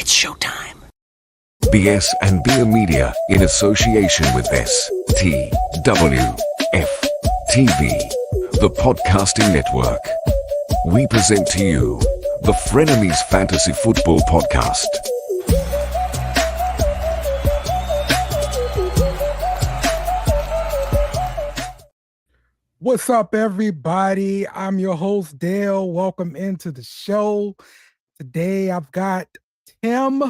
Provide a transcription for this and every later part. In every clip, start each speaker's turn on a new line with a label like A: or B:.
A: It's showtime.
B: BS and Beer Media in association with STWF TV, the podcasting network. We present to you the Frenemies Fantasy Football Podcast.
C: What's up, everybody? I'm your host, Dale. Welcome into the show. Today, I've got Tim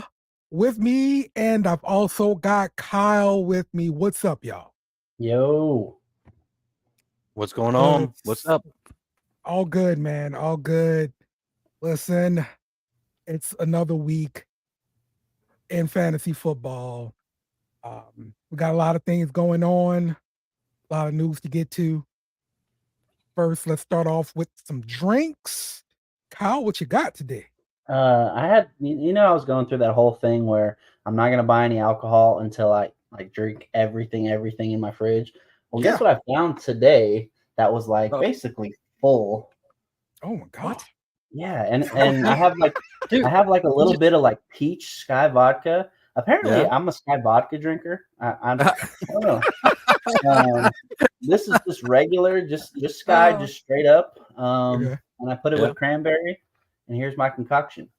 C: with me, and I've also got Kyle with me. What's up, y'all?
D: Yo.
E: What's going on? What's up?
C: All good, man. All good. Listen, it's another week in fantasy football. We got a lot of things going on, a lot of news to get to. First, let's start off with some drinks. Kyle, what you got today?
D: I had, I was going through that whole thing where I'm not going to buy any alcohol until I drink everything in my fridge. Well, guess what I found today that was basically full.
C: Oh my God.
D: Yeah. And I have a little bit of peach Sky vodka. Apparently I'm a Sky vodka drinker. I don't know. This is just regular, just Sky, just straight up. And I put it with cranberry, and here's my concoction.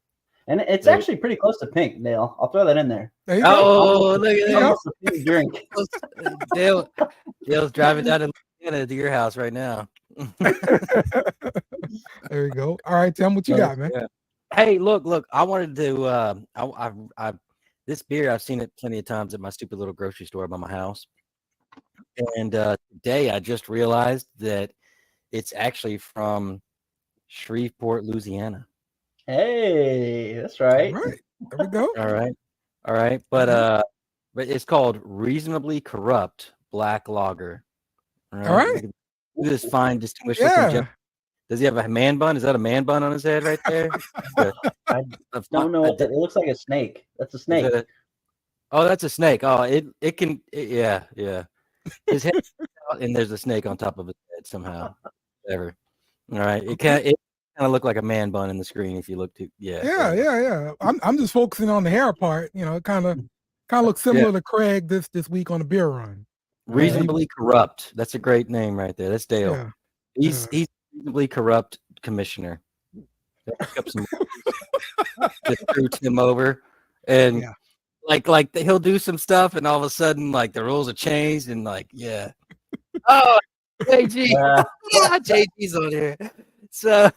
D: And it's actually pretty close to pink, Dale. I'll throw that in there.
E: Oh, look at
D: Almost a pink drink.
E: Dale's driving down to Louisiana to your house right now.
C: There you go. All right, Tim, what you got, man?
E: Yeah. Hey, look. I wanted to. I this beer, I've seen it plenty of times at my stupid little grocery store by my house. And today I just realized that it's actually from Shreveport, Louisiana.
D: Hey, that's right.
C: All right. There we go.
E: All right. But it's called Reasonably Corrupt Black Lager.
C: All right.
E: Look at this fine, distinguished looking gentleman. Does he have a man bun? Is that a man bun on his head right there?
D: I don't know. It looks like a snake. That's a snake.
E: That's a snake. Oh, it can. Yeah. His head out and there's a snake on top of his head somehow. Whatever. All right. It kind of look like a man bun in the screen if you look too.
C: Yeah. I'm just focusing on the hair part. It kind of looks similar to Craig this week on the beer run.
E: Reasonably Corrupt. That's a great name right there. That's Dale.
C: Yeah.
E: He's Reasonably Corrupt commissioner. Pick up some just threw Tim over and like he'll do some stuff and all of a sudden the rules are changed and oh JG JG's on here. So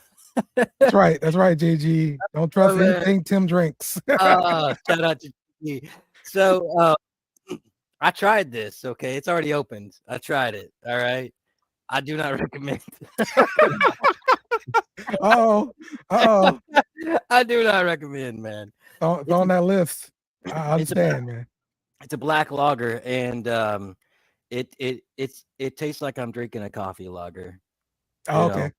C: that's right, JG. Don't trust anything Tim drinks.
E: Shout out to JG. So I tried this. Okay, it's already opened. I tried it. All right. I do not recommend. I do not recommend, man.
C: It's on that list. I understand, man.
E: It's a black lager, and it tastes like I'm drinking a coffee lager.
C: Oh, okay.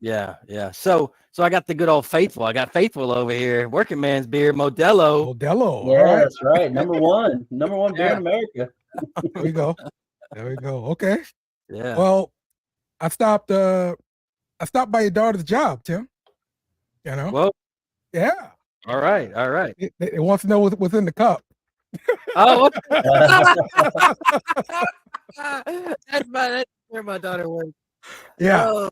E: Yeah. So I got the good old Faithful. I got Faithful over here, working man's beer, Modelo.
D: Yeah, that's right. Number one beer in America.
C: There we go. Okay.
E: Yeah.
C: Well, I stopped by your daughter's job, Tim.
E: Well. Yeah. All right.
C: It wants to know what's in the cup.
E: Oh. That's where my daughter works.
C: Yeah.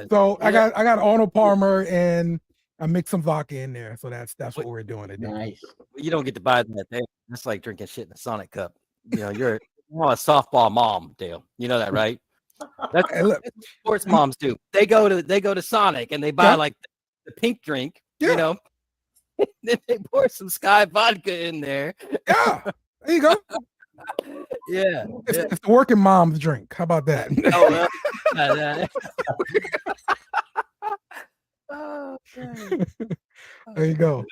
C: So I got Arnold Palmer and I mixed some vodka in there. So that's what we're doing today.
D: Nice.
E: You don't get to buy that thing. That's like drinking shit in a Sonic cup. You're a softball mom, Dale. You know that, right? That's what sports moms do. They go to Sonic and they buy the pink drink. Then they pour some Sky vodka in there.
C: Yeah, there you go.
E: Yeah,
C: it's the working mom's drink. How about that? There you go.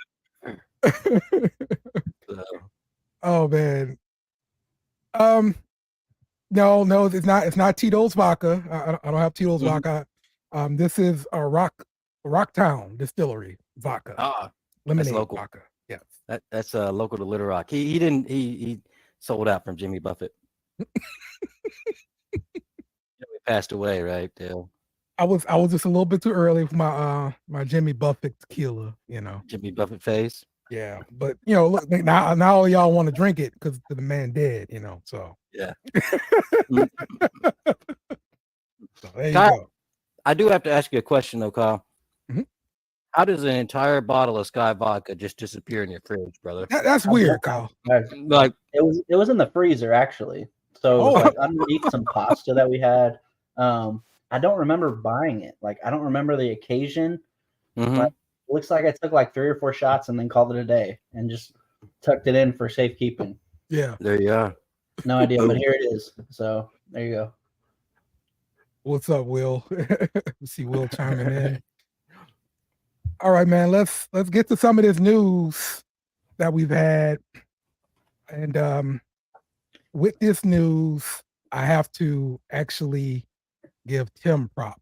C: Oh man. No, it's not. It's not Tito's vodka. I don't have Tito's vodka. This is a Rocktown Distillery vodka. Lemonade
E: local.
C: vodka. Yes,
E: that's local to Little Rock. He sold out from Jimmy Buffett. He passed away, right, Dale?
C: I was just a little bit too early for my my Jimmy Buffett tequila.
E: Jimmy Buffett phase.
C: Yeah, but look, now all y'all want to drink it because the man dead. So
E: Yeah.
C: so there you
E: Kyle,
C: go.
E: I do have to ask you a question, though, Kyle.
C: Mhm.
E: How does an entire bottle of Sky vodka just disappear in your fridge, brother?
C: That's weird, Kyle.
E: Like,
D: it was in the freezer actually. So it was like underneath some pasta that we had. I don't remember buying it. Like I don't remember the occasion. Like, it looks like I took like 3 or 4 shots and then called it a day and just tucked it in for safekeeping.
C: Yeah.
E: there you are.
D: No idea, but here it is. So there you go.
C: What's up, Will? We see Will chiming in. All right, man. Let's get to some of this news that we've had. And with this news, I have to actually give Tim props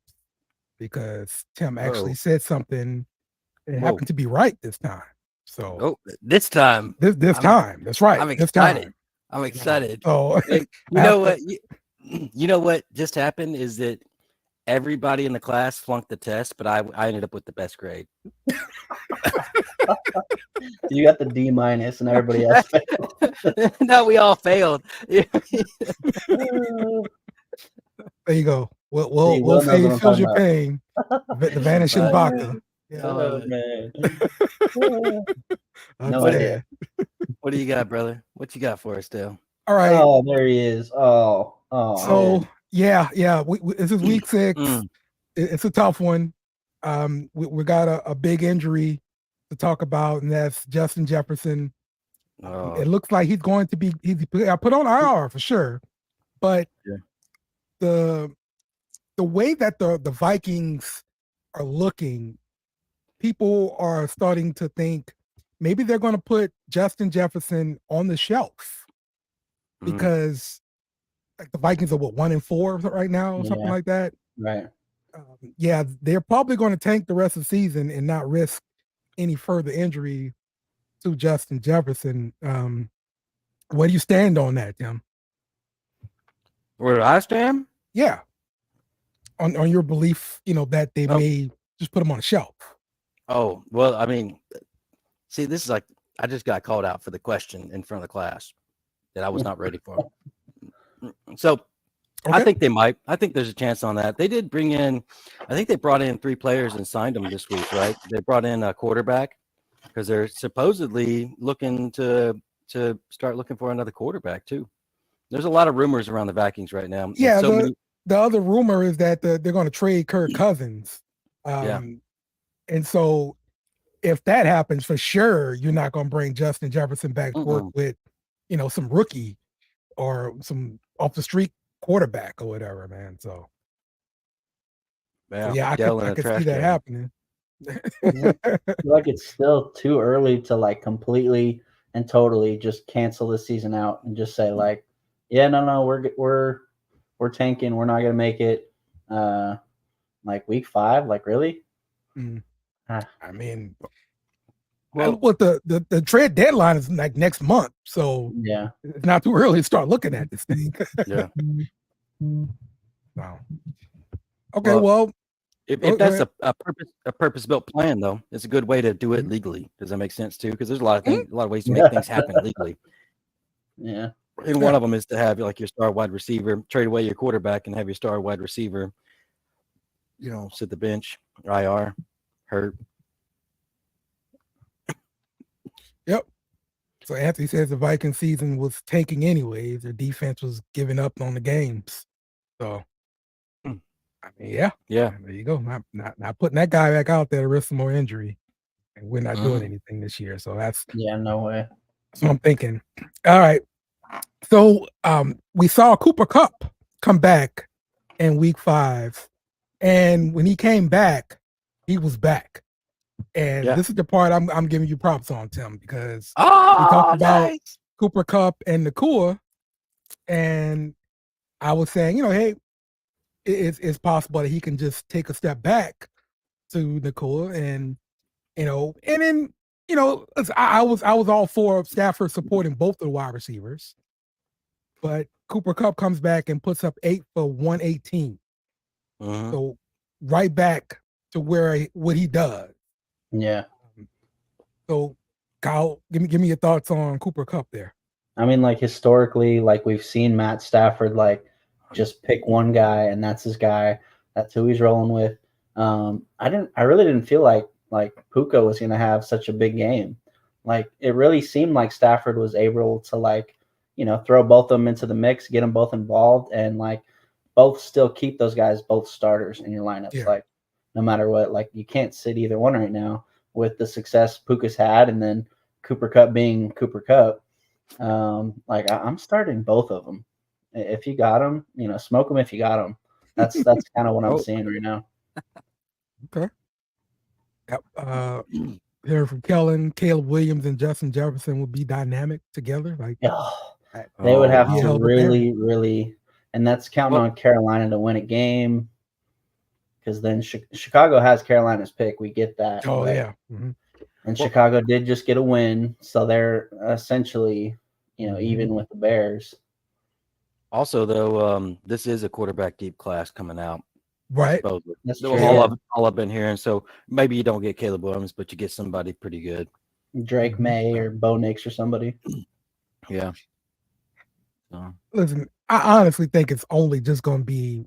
C: because Tim actually said something that happened to be right this time. So
E: this time.
C: This time. That's right.
E: I'm
C: This
E: excited.
C: time.
E: I'm excited.
C: So
E: you know what? You know what just happened is that everybody in the class flunked the test, but I ended up with the best grade.
D: You got the D- and everybody else failed.
E: No, we all failed.
C: There you go.
D: See,
C: We'll
D: Will knows
C: say
D: what
C: he
D: I'm
C: feels
D: talking
C: your
D: about.
C: pain. The vanishing vodka. Yeah.
D: Oh, man. No
C: Understand.
D: idea.
E: What do you got, brother? What you got for us, Dale?
C: All right.
D: Oh, there he is. Oh.
C: So yeah. This is week 6.
E: Mm.
C: It's a tough one. We got a big injury to talk about, and that's Justin Jefferson. It looks like he's going to be put on IR for sure. But the way that the Vikings are looking, people are starting to think maybe they're going to put Justin Jefferson on the shelf because like the Vikings are 1-4 right now, or something like that.
D: Right.
C: Yeah, they're probably going to tank the rest of the season and not risk any further injury to Justin Jefferson. Where do you stand on that, Tim?
E: Where do I stand?
C: Yeah. On your belief, that they may just put him on a shelf.
E: Oh, well, I mean, see, this is like I just got called out for the question in front of the class that I was not ready for. So I think they might. I think there's a chance on that. They did bring in, I think they brought in 3 players and signed them this week, right? They brought in a quarterback because they're supposedly looking to start looking for another quarterback too. There's a lot of rumors around the Vikings right now.
C: Yeah, the other rumor is that they're going to trade Kirk Cousins. And so if that happens, for sure, you're not going to bring Justin Jefferson back to work with, some rookie or some off the street quarterback or whatever, man. So yeah, I could see that happening.
D: I feel like it's still too early to like completely and totally just cancel the season out and just say like, yeah, no, we're tanking. We're not gonna make it. Like week 5, like really?
C: I mean, what the trade deadline is like next month, so
D: yeah,
C: it's not too early to start looking at this thing.
E: Yeah.
C: Wow. Okay, well,
E: if that's a purpose-built plan, though, it's a good way to do it legally. Does that make sense too? Because there's a lot of ways to make things happen legally.
D: Yeah.
E: And one of them is to have like your star wide receiver, trade away your quarterback and have your star wide receiver, sit the bench, IR, hurt.
C: Yep. So Anthony says the Viking season was tanking anyways. Their defense was giving up on the games. So, I mean, yeah. There you go. Not putting that guy back out there to risk some more injury, and we're not doing anything this year. So that's
D: no way.
C: That's what I'm thinking. All right. So we saw Cooper Kupp come back in week 5, and when he came back, he was back. And this is the part I'm giving you props on, Tim, because we talked about Cooper Kupp and Nakua, and I was saying, hey, it's possible that he can just take a step back to Nakua, and then I was all for Stafford supporting both of the wide receivers, but Cooper Kupp comes back and puts up 8 for 118. So right back to what he does.
D: Yeah.
C: So Kyle, give me your thoughts on Cooper Kupp there.
D: I mean, like historically, like we've seen Matt Stafford like just pick one guy and that's his guy. That's who he's rolling with. I really didn't feel like Puka was gonna have such a big game. Like it really seemed like Stafford was able to like, throw both of them into the mix, get them both involved, and like both still keep those guys both starters in your lineups.
C: Yeah.
D: Like no matter what, like you can't sit either one right now with the success Puka's had, and then Cooper Kupp being Cooper Kupp. Like I'm starting both of them. If you got them, smoke them if you got them. That's kind of what I'm seeing right now.
C: Okay. Yep. Hearing from Kellen, Caleb Williams, and Justin Jefferson would be dynamic together. Like
D: they would have
C: yeah,
D: to really, and that's counting on Carolina to win a game. Because then Chicago has Carolina's pick. We get that.
C: Oh yeah. Mm-hmm.
D: And Chicago did just get a win, so they're essentially, even with the Bears.
E: Also, though, this is a quarterback deep class coming out.
C: Right.
D: That's
E: true. All I've been hearing. So maybe you don't get Caleb Williams, but you get somebody pretty good.
D: Drake May or Bo Nix or somebody.
E: Yeah.
C: Listen, I honestly think it's only just going to be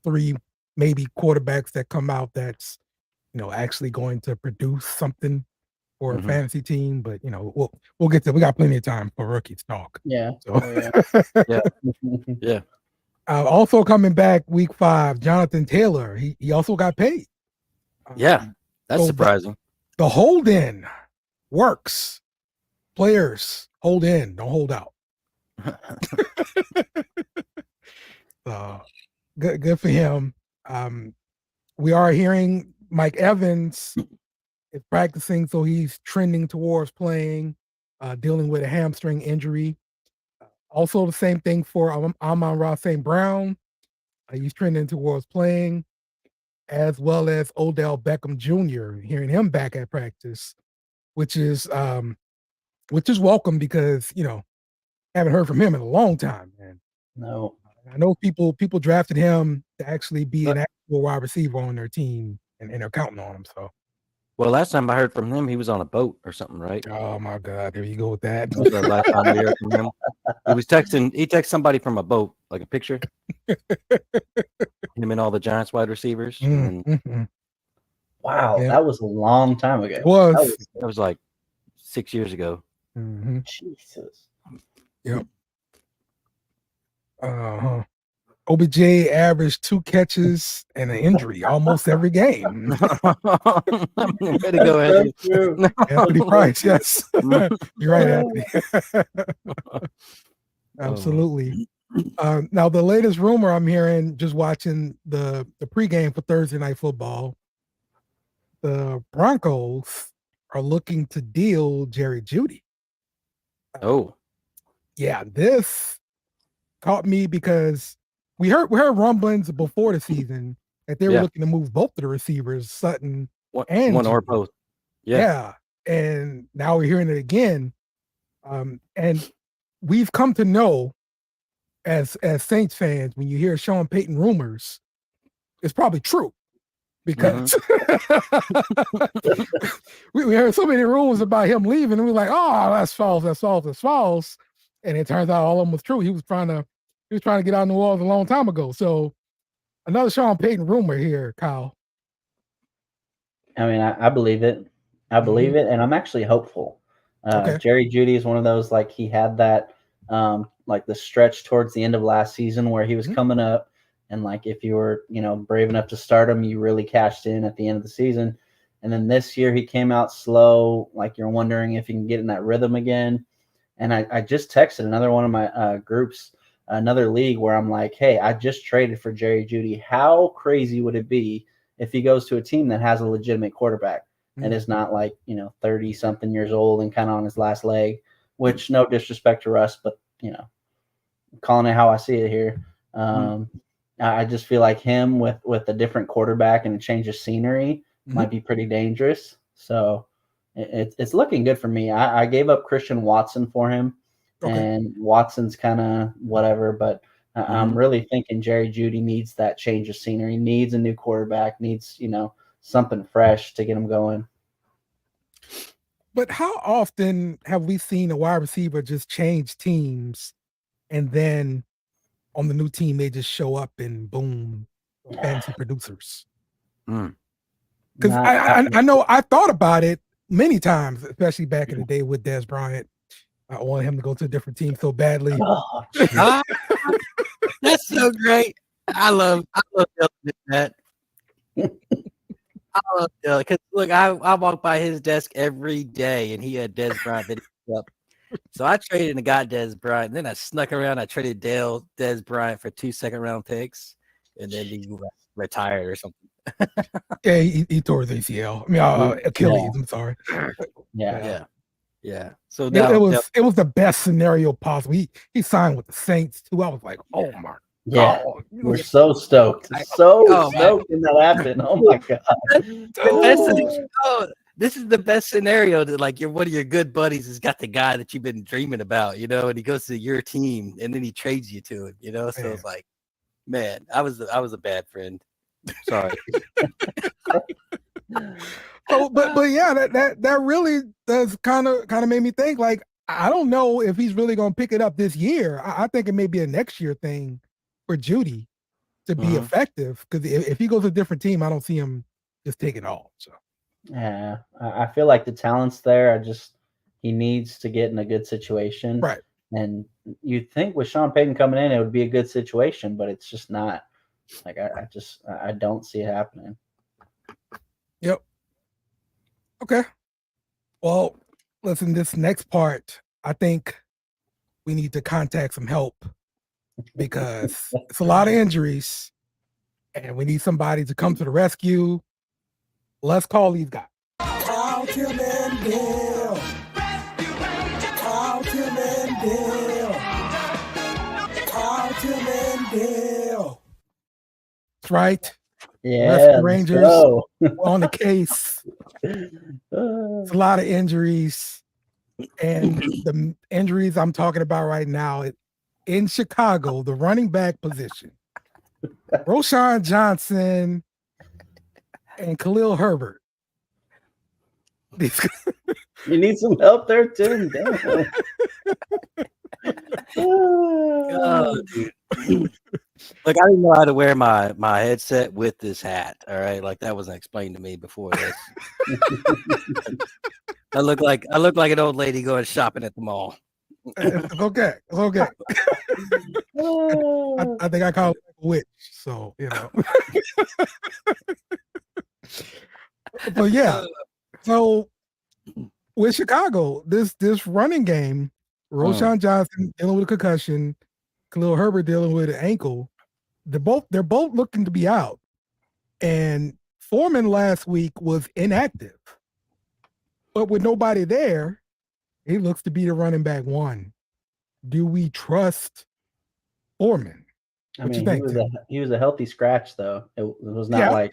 C: 3 maybe quarterbacks that come out that's actually going to produce something for a fantasy team. But we'll get to. We got plenty of time for rookies talk.
D: Yeah.
C: So.
E: Yeah.
C: Also coming back week 5, Jonathan Taylor. He also got paid.
E: Yeah, that's surprising.
C: The hold in works. Players hold in, don't hold out. Good for him. We are hearing Mike Evans is practicing, so he's trending towards playing, dealing with a hamstring injury. Also, the same thing for Amon-Ra St. Brown. He's trending towards playing, as well as Odell Beckham Jr. Hearing him back at practice, which is welcome because haven't heard from him in a long time, man.
D: No,
C: I know people drafted him to actually be an actual wide receiver on their team, and they're counting on him. So,
E: well, last time I heard from him, he was on a boat or something, right?
C: Oh my God, there you go with that.
E: That was the last time we heard from him. He texted somebody from a boat, like a picture. Him and all the Giants wide receivers.
D: Wow, that was a long time ago.
C: That
E: was like 6 years ago.
D: Jesus.
C: Yep. OBJ averaged 2 catches and an injury almost every game.
E: Way to go, Anthony.
C: Anthony Price, yes. You're right, Anthony. Absolutely. Now, the latest rumor I'm hearing, just watching the pregame for Thursday Night Football, the Broncos are looking to deal Jerry Jeudy. Yeah, this caught me because we heard rumblings before the season that they were looking to move both of the receivers, Sutton and
E: one
C: Jeudy.
E: or both.
C: Yeah, and now we're hearing it again. And we've come to know as Saints fans, when you hear Sean Payton rumors, it's probably true. Because we heard so many rumors about him leaving, and we're like, "Oh, that's false." And it turns out all of them was true. He was trying to get out of New Orleans a long time ago. So another Sean Payton rumor here, Kyle.
D: I mean, I believe it. I believe it, and I'm actually hopeful. Jerry Jeudy is one of those, like, he had that like the stretch towards the end of last season where he was coming up, and like if you were brave enough to start him, you really cashed in at the end of the season. And then this year he came out slow, like you're wondering if he can get in that rhythm again. And I just texted another one of my groups, another league, where I'm like, hey, I just traded for Jerry Jeudy. How crazy would it be if he goes to a team that has a legitimate quarterback and is not like 30 something years old and kind of on his last leg? Which, no disrespect to Russ, but calling it how I see it here. I just feel like him with a different quarterback and a change of scenery might be pretty dangerous. So it's looking good for me. I gave up Christian Watson for him, and Watson's kind of whatever, but I'm really thinking Jerry Jeudy needs that change of scenery, needs a new quarterback, needs something fresh to get him going.
C: But how often have we seen a wide receiver just change teams and then on the new team they just show up and boom, fantasy producers? Because I know I thought about it many times, especially back in the day with Dez Bryant. I wanted him to go to a different team so badly.
D: Oh,
E: that's so great. I love that. I love Dylan because look, I walk by his desk every day, and he had Dez Bryant video up. So I traded and got Dez Bryant. And then I snuck around. I traded Dez Bryant for 2 second-round picks, and then he retired or something.
C: Yeah, he tore his ACL. I mean, Achilles. Yeah. I'm sorry.
E: Yeah. So now,
C: it was the best scenario possible. He signed with the Saints too. I was like, oh my God.
D: We're so stoked. Stoked when that happened. Oh my God.
E: This is the best scenario that like one of your good buddies has got the guy that you've been dreaming about, and he goes to your team and then he trades you to him, So it's like, man, I was a bad friend. Sorry.
C: But yeah, that really does kind of made me think, like, I don't know if he's really gonna pick it up this year. I think it may be a next year thing for Judy to be effective, because if he goes to a different team, I don't see him just taking all. So
D: yeah, I feel like the talent's there. He needs to get in a good situation,
C: right?
D: And you'd think with Sean Payton coming in, it would be a good situation, but it's just not. Like I don't see it happening.
C: Yep. Okay. Well, listen, this next part, I think we need to contact some help because it's a lot of injuries and we need somebody to come to the rescue. Let's call these guys. Call Tim and Dale. Call Tim and Dale. Call Tim and Dale. That's right.
D: Yeah,
C: Rangers on the case. It's a lot of injuries, and the injuries I'm talking about right now in Chicago, the running back position, Roschon Johnson and Khalil Herbert.
D: You need some help there, Tim. Damn.
E: Look, I didn't know how to wear my headset with this hat. All right, like that wasn't explained to me before this. I look like an old lady going shopping at the mall.
C: It's okay. It's okay. I think I call it a witch. So But yeah. So with Chicago, this running game, Roschon Johnson dealing with a concussion, Khalil Herbert dealing with an ankle. They're both looking to be out. And Foreman last week was inactive. But with nobody there, he looks to be the running back one. Do we trust Foreman?
D: What you think? He was a healthy scratch, though. It was not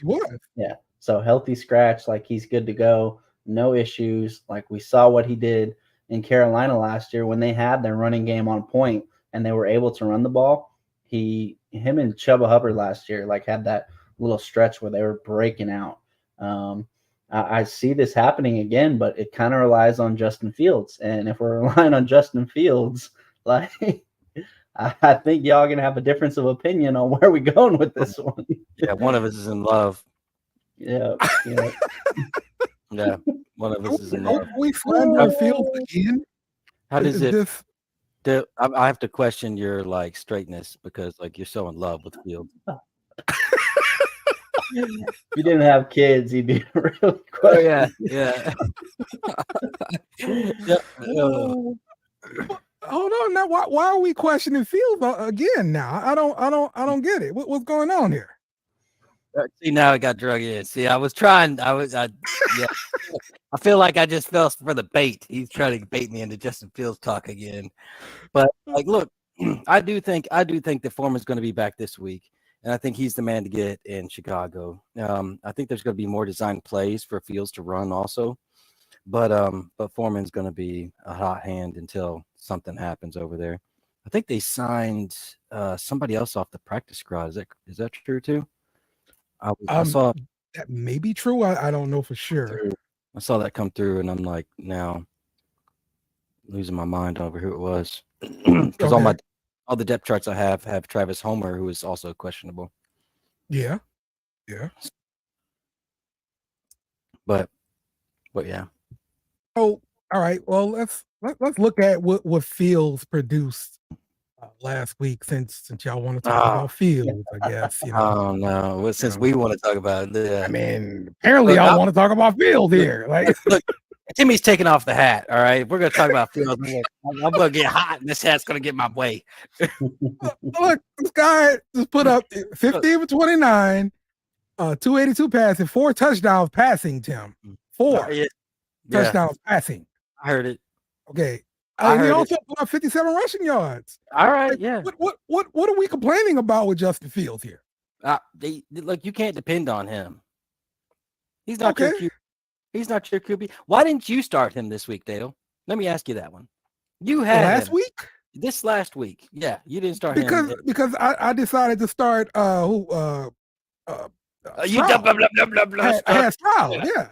D: So healthy scratch, like he's good to go, no issues. Like we saw what he did in Carolina last year when they had their running game on point and they were able to run the ball. Him and Chuba Hubbard last year had that little stretch where they were breaking out. I see this happening again, but it kind of relies on Justin Fields. And if we're relying on Justin Fields, I think y'all are gonna have a difference of opinion on where we're going with this one.
E: Yeah, one of us is in love.
D: Yeah.
E: Yeah, one of us is in love.
C: We slander Fields again.
E: How does it? I have to question your straightness because you're so in love with Fields.
D: If you didn't have kids, you'd be really quick.
E: Oh yeah.
C: Hold on now. Why are we questioning Fields again now? I don't get it. What's going on here?
E: See, now I got drug in. See, I was trying. I feel like I just fell for the bait. He's trying to bait me into Justin Fields talk again. But look, I do think that Foreman's going to be back this week, and I think he's the man to get in Chicago. I think there's going to be more designed plays for Fields to run also, but Foreman's going to be a hot hand until something happens over there. I think they signed somebody else off the practice squad. Is that true too? I saw
C: that may be true. I don't know for sure.
E: I saw that come through, and I'm like, now losing my mind over who it was because all the depth charts I have Travis Homer, who is also questionable.
C: Yeah.
E: But yeah.
C: Oh, all right. Well, let's look at what Fields produced last week, since y'all want to talk about Fields, I guess.
E: Oh no! Well, since we want to talk about it,
C: I mean, apparently y'all want to talk about Fields here. Like,
E: look, Timmy's taking off the hat. All right, we're gonna talk about Fields. I'm gonna get hot, and this hat's gonna get my way.
C: Look, this guy just put up 15 for 29, 282 passing, 4 touchdowns passing. Tim, 4 touchdowns passing.
E: I heard it.
C: Okay. He also put up 57 rushing yards.
E: All right,
C: like,
E: yeah.
C: What are we complaining about with Justin Fields here?
E: Look, you can't depend on him. He's not your QB. He's not your QB. Why didn't you start him this week, Dale? Let me ask you that one. You had
C: last week?
E: This last week. Yeah, you didn't start him.
C: Because I decided to start
E: you
C: Stroud. I had Stroud, yeah.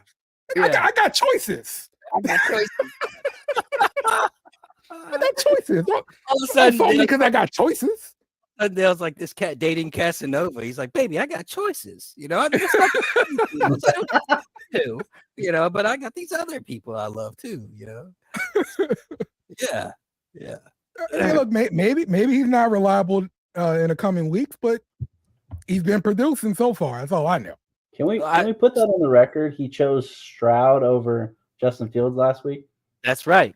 C: I got choices. I got choices. All
E: of a sudden,
C: because I got choices.
E: And Dale's like this cat dating Casanova. He's like, baby, I got choices. You know, but I got these other people I love too. You know, yeah.
C: Hey, look, maybe he's not reliable in the coming weeks, but he's been producing so far. That's all I know.
D: Can we put that on the record? He chose Stroud over Justin Fields last week.
E: That's right.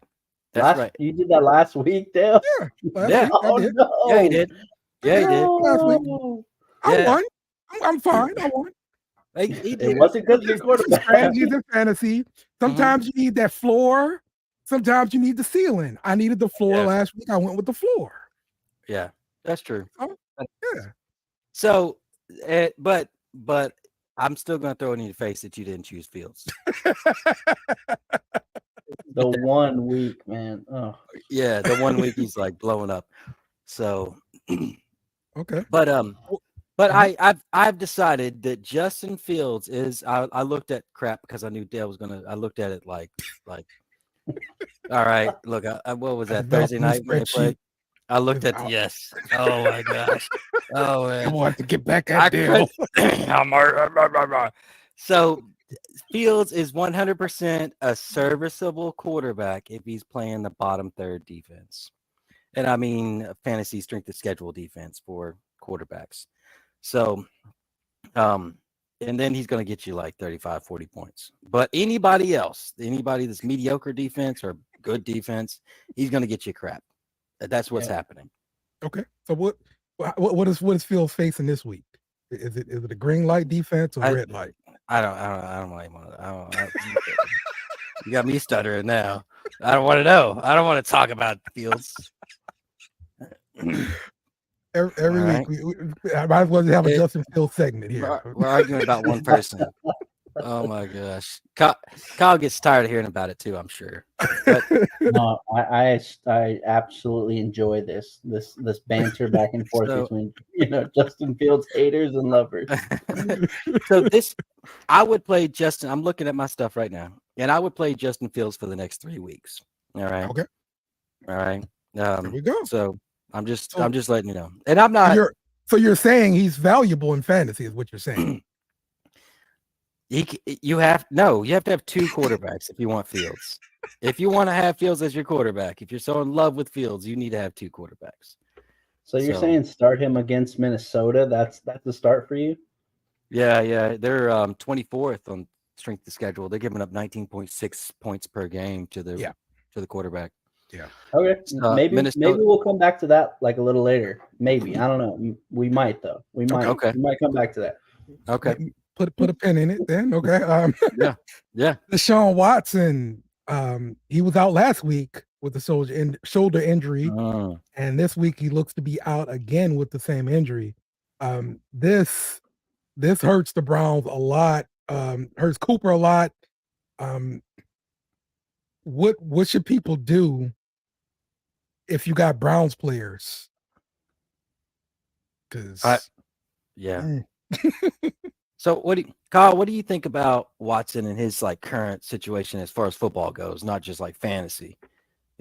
E: Right.
D: You did that last week, Dale?
C: Yeah.
D: Oh, no.
E: Yeah, he did. Yeah, he did.
C: Last week. I won. I'm fine. I won.
D: It wasn't good for quarterback.
C: Strategies in fantasy. Sometimes you need that floor. Sometimes you need the ceiling. I needed the floor last week. I went with the floor.
E: Yeah, that's true.
C: Yeah.
E: So, but I'm still going to throw it in your face that you didn't choose Fields.
D: The 1 week, man. Oh.
E: Yeah, the 1 week he's like blowing up. So,
C: okay.
E: But I've decided that Justin Fields is. I looked at crap because I knew Dale was gonna. I looked at it like. All right, look. What was that Thursday night when they played? I looked at yes. Oh my gosh. Oh man.
C: I want to get back at Dale.
E: So Fields is 100% a serviceable quarterback if he's playing the bottom third defense. And I mean fantasy strength of schedule defense for quarterbacks. So and then he's going to get you like 35, 40 points. But anybody that's mediocre defense or good defense, he's going to get you crap. That's what's happening. Okay.
C: So what is Fields facing this week? Is it a green light defense or red light?
E: I don't like it. You got me stuttering now. I don't want to know. I don't want to talk about Fields.
C: Every week, I might as well have a Justin Fields segment here.
E: We're arguing about one person. Oh my gosh, Kyle gets tired of hearing about it too. I'm sure. But,
D: no, I absolutely enjoy this banter back and forth between Justin Fields haters and lovers.
E: So I would play Justin. I'm looking at my stuff right now, and I would play Justin Fields for the next 3 weeks. All right.
C: Okay.
E: All right.
C: There we go.
E: So I'm just letting you know, and I'm not.
C: So you're saying he's valuable in fantasy, is what you're saying?
E: You have to have 2 quarterbacks if you want Fields. If you want to have Fields as your quarterback, if you're so in love with Fields, you need to have 2 quarterbacks.
D: So you're saying start him against Minnesota? That's a start for you?
E: Yeah. They're 24th on strength of schedule. They're giving up 19.6 points per game to the quarterback.
C: Yeah.
D: Okay. Maybe we'll come back to that like a little later. Maybe. I don't know. We might though. We might.
E: Okay.
D: We might come back to that.
E: Okay.
C: Put a pin in it then. Okay.
E: Yeah.
C: Deshaun Watson, he was out last week with the shoulder injury, and this week he looks to be out again with the same injury. This hurts the Browns a lot. Hurts Cooper a lot. What should people do if you got Browns players? Because
E: So Kyle, what do you think about Watson and his like current situation as far as football goes, not just like fantasy?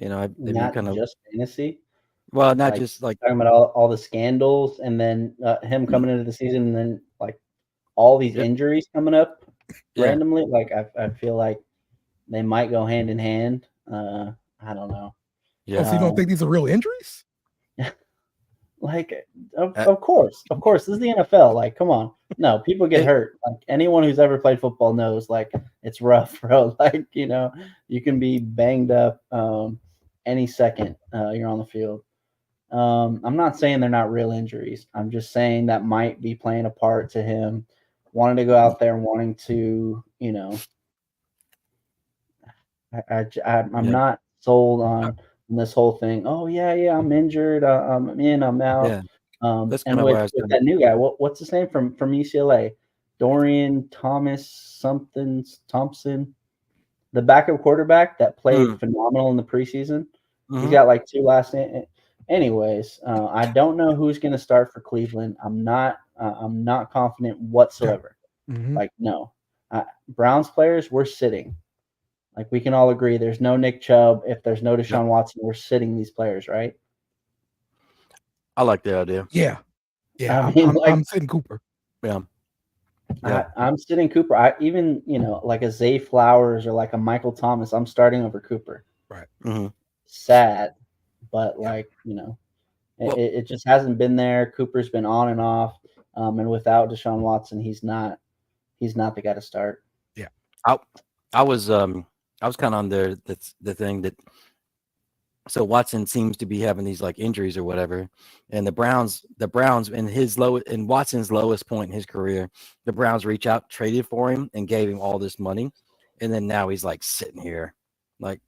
E: Have you
D: Not
E: kind of
D: just fantasy.
E: not
D: Like
E: just like
D: talking about all the scandals, and then him coming into the season, and then like all these
E: yeah,
D: injuries coming up
E: yeah,
D: randomly. Like I feel like they might go hand in hand. I don't know.
C: Oh, so you don't
D: Um,
C: think these are real injuries?
D: like
E: uh,
D: of course, this is the NFL. Like, come on, no, people get
E: it,
D: hurt. Like anyone who's ever played football knows, like it's rough, bro. Like you can be banged up any second you're on the field. I'm not saying they're not real injuries. I'm just saying that might be playing a part to him wanting to go out there and wanting to, I'm
E: yeah,
D: not sold on this whole thing. Oh yeah, I'm injured. I'm in, I'm out.
E: yeah. That's kind
D: And
E: of where I
D: with
E: was going.
D: that new guy, what's his name from UCLA? Dorian Thomas something Thompson, the backup quarterback that played
E: Mm,
D: phenomenal in the preseason. He's
E: hmm
D: got like two last names. Anyways, I don't know who's going to start for Cleveland. I'm not confident
C: Yeah.
D: whatsoever.
C: Mm-hmm.
D: Like no, Browns players we're sitting. Like we can all agree, there's no Nick Chubb. If there's no
E: Yep.
D: Deshaun Watson, we're sitting these players, right?
E: I like the idea.
C: Yeah.
D: I
C: Yeah. I'm
D: mean,
C: I'm,
D: like
C: I'm sitting Cooper.
E: Yeah, yeah,
D: I'm sitting Cooper. I even like a Zay Flowers or like a Michael Thomas. I'm starting over Cooper.
C: Right.
E: hmm
D: Sad, but
C: Yeah.
D: like
E: Well,
D: it just hasn't been there. Cooper's been on and off, and without Deshaun Watson, he's not the guy to start.
C: Yeah.
E: I I was kind of on the thing that so Watson seems to be having these like injuries or whatever, and the Browns in Watson's lowest point in his career, the Browns reach out, traded for him, and gave him all this money, and then now he's like sitting here, like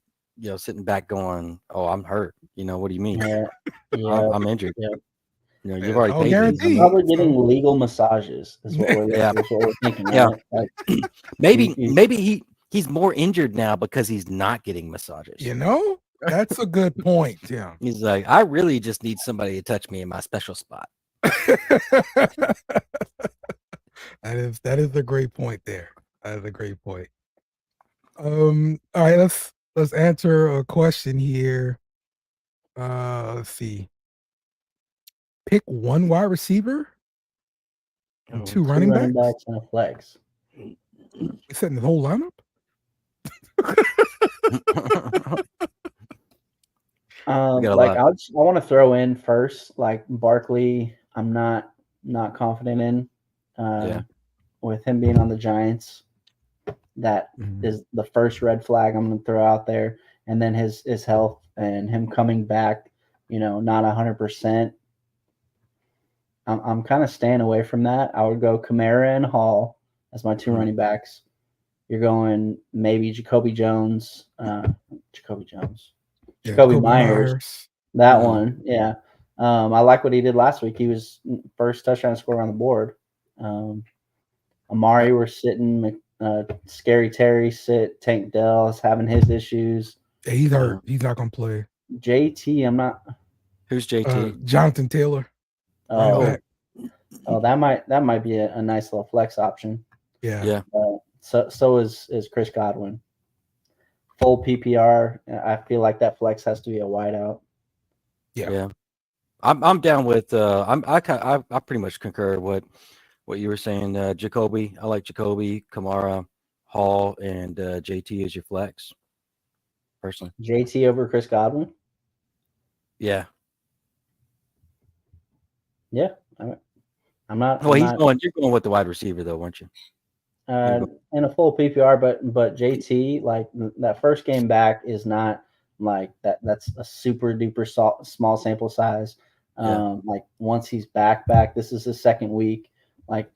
E: sitting back going, "Oh, I'm hurt." What do you mean?
D: Yeah,
E: I'm,
D: yeah,
E: I'm injured.
D: yeah.
E: You've
C: It's
E: already
C: all
E: paid me.
D: He's
C: guaranteed.
D: probably getting
C: So
D: legal massages.
E: Yeah,
D: Is what we're thinking,
E: yeah.
D: right? Like
E: Maybe
D: he
E: maybe he's more injured now because he's not getting massages.
C: that's a good point. Yeah.
E: He's like, I really just need somebody to touch me in my special spot.
C: That is a great point there. That is a great point. All right, let's answer a question here. Let's see. Pick one wide receiver and two
D: two
C: running
D: running
C: backs.
D: backs and a flex.
C: We setting the whole lineup.
E: We got a
D: Like
E: lot.
D: I want to throw in first, like Barkley. I'm not confident in.
E: Yeah.
D: With him being on the Giants, that
C: Mhm.
D: is the first red flag I'm going to throw out there. And then his health and him coming back, not 100%. I'm kind of staying away from that. I would go Kamara and Hall as my two
E: Mhm.
D: running backs. You're going maybe Jacoby Jones, Jacoby
C: Yeah,
D: Myers,
C: Myers.
D: that
E: Mhm.
D: one. Yeah. I like what he did last week. He was first touchdown scorer on the board. Amari, we're sitting. Scary Terry sit. Tank Dell is having his issues.
C: Yeah, he's hurt. He's not gonna play.
D: JT, I'm not.
E: Who's JT?
C: Jonathan Taylor, running
D: Oh,
E: Oh,
C: back.
D: that might be a nice little flex option.
C: Yeah.
E: yeah.
D: So is Chris Godwin. Full PPR. I feel like that flex has to be a wideout.
C: Yeah.
E: Yeah. I'm down with I pretty much concur with what you were saying, Jacoby. I like Jacoby, Kamara, Hall, and JT as your flex, personally.
D: JT over Chris Godwin.
E: Yeah.
D: Yeah, I'm not.
E: Well, you're going with the wide receiver though, weren't you?
D: In a full PPR, but JT, like that first game back is not like that. That's a super duper small sample size.
E: Yeah.
D: Like once he's back, this is his second week. Like,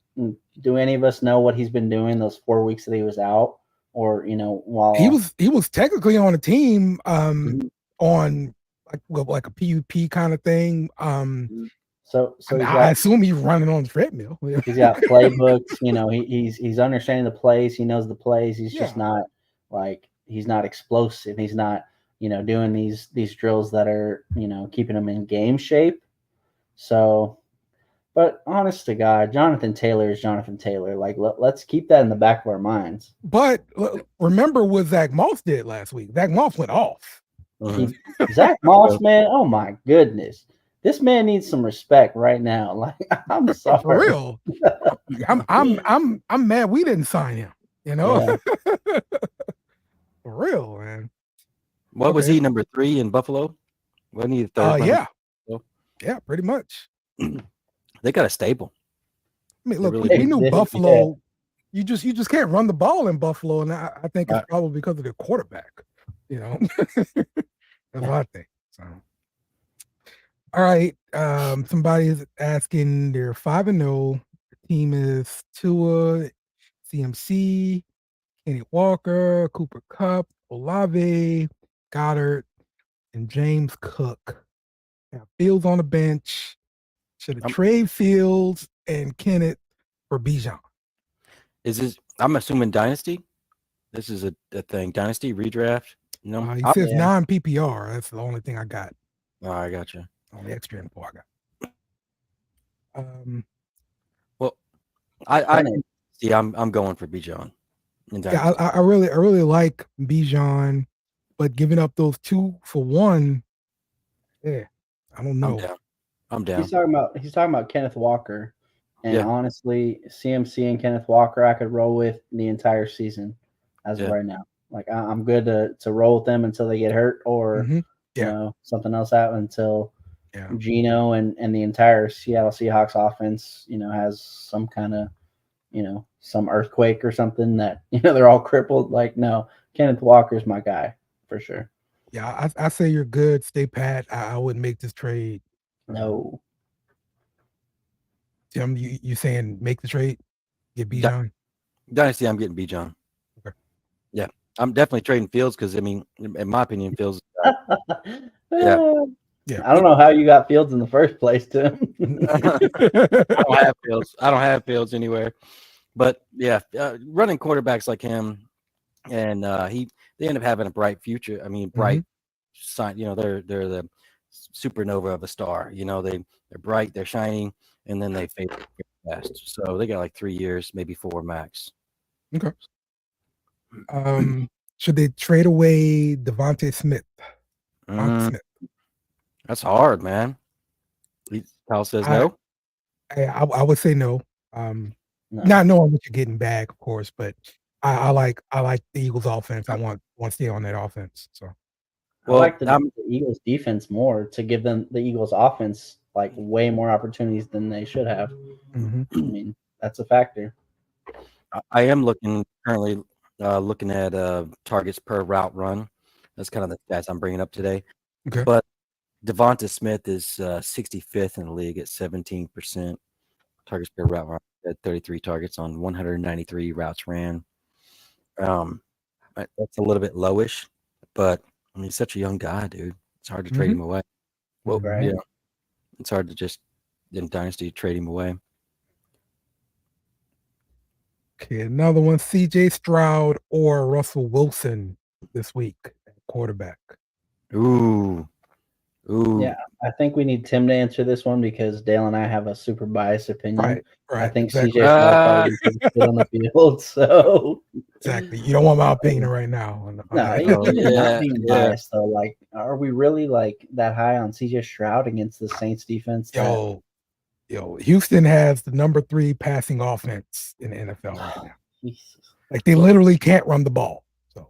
D: do any of us know what he's been doing those 4 weeks that he was out? Or while
C: He was technically on a team
D: Mhm.
C: on like a PUP kind of thing.
D: so
C: I
D: he's got
C: assume he's running on the treadmill.
D: he's got playbooks. He's understanding the plays. He knows the plays. He's just
C: Yeah.
D: not like he's not explosive. He's not doing these drills that are keeping him in game shape. So, But honest to God, Jonathan Taylor is Jonathan Taylor. Like, let's keep that in the back of our minds.
C: But remember what Zach Moss did last week. Zach Moss went off.
D: Zach Moss, man, oh my goodness. This man needs some respect right now. Like, I'm sorry.
C: For real. I'm mad we didn't sign him, you know?
D: Yeah.
C: For real, man.
E: What was he, number 3 in Buffalo? Wasn't he the third?
C: Yeah, pretty much.
E: They got a stable.
C: I mean, look,
E: really
C: we knew
D: did.
C: Buffalo. You just can't run the ball in Buffalo, and I think it's probably because of their quarterback. You know, that's what I think. So, all right. Somebody is asking. They're 5-0. The team is Tua, CMC, Kenny Walker, Cooper Kupp, Olave, Goddard, and James Cook. Have Fields on the bench. Should have trade Fields and Kenneth for Bijan.
E: Is this? I'm assuming Dynasty. This is a thing. Dynasty redraft. You know,
C: he says non-PPR. That's the only thing I got.
E: Oh, I got you.
C: Only extra info I got.
E: Well, I see. I'm going for Bijan.
C: Yeah, I really like Bijan, but giving up those 2 for 1, yeah, I don't know.
E: I'm down.
D: He's talking about Kenneth Walker, and honestly, CMC and Kenneth Walker I could roll with the entire season as of right now. Like, I'm good to roll with them until they get hurt or you know, something else out until Geno and the entire Seattle Seahawks offense, you know, has some kind of, you know, some earthquake or something that, you know, they're all crippled. Like, no, Kenneth Walker's my guy for sure.
C: Yeah, I say you're good. Stay pat. I wouldn't make this trade.
D: No.
C: Tim, you saying make the trade? Get Bijan?
E: Dynasty, I'm getting Bijan.
C: Okay.
E: Yeah, I'm definitely trading Fields because, I mean, in my opinion, Fields.
C: Yeah.
D: I don't know how you got Fields in the first place, Tim.
E: I don't have Fields anywhere. But yeah, running quarterbacks like him, and they end up having a bright future. I mean, bright sign. You know, they're the supernova of a star. You know, they're bright, they're shining, and then they fade fast. So they got like 3 years, maybe 4 max.
C: Okay. Should they trade away Devontae Smith?
E: That's hard, man. Kyle says no.
C: I would say no. Not knowing what you're getting back, of course, but I like the Eagles offense. I want to stay on that offense. So,
D: well, I like the Eagles defense more to give them the Eagles offense like way more opportunities than they should have. I mean, that's a factor.
E: I am currently looking at targets per route run. That's kind of the stats I'm bringing up today.
C: Okay.
E: But Devonta Smith is 65th in the league at 17% targets per route run, at 33 targets on 193 routes ran. That's a little bit lowish, but I mean, he's such a young guy, dude. It's hard to trade him away. Well, yeah, it's hard to just in Dynasty trade him away.
C: Okay, another one: C.J. Stroud or Russell Wilson this week, quarterback.
E: Ooh.
D: Yeah, I think we need Tim to answer this one because Dale and I have a super biased opinion.
C: Right.
D: I think CJ Stroud probably on the field. So
C: exactly, you don't want my opinion right now.
D: No, even not being biased though. Like, are we really like that high on CJ Stroud against the Saints defense?
C: Yo, Houston has the number 3 passing offense in the NFL right now.
D: Jesus.
C: Like, they literally can't run the ball. So.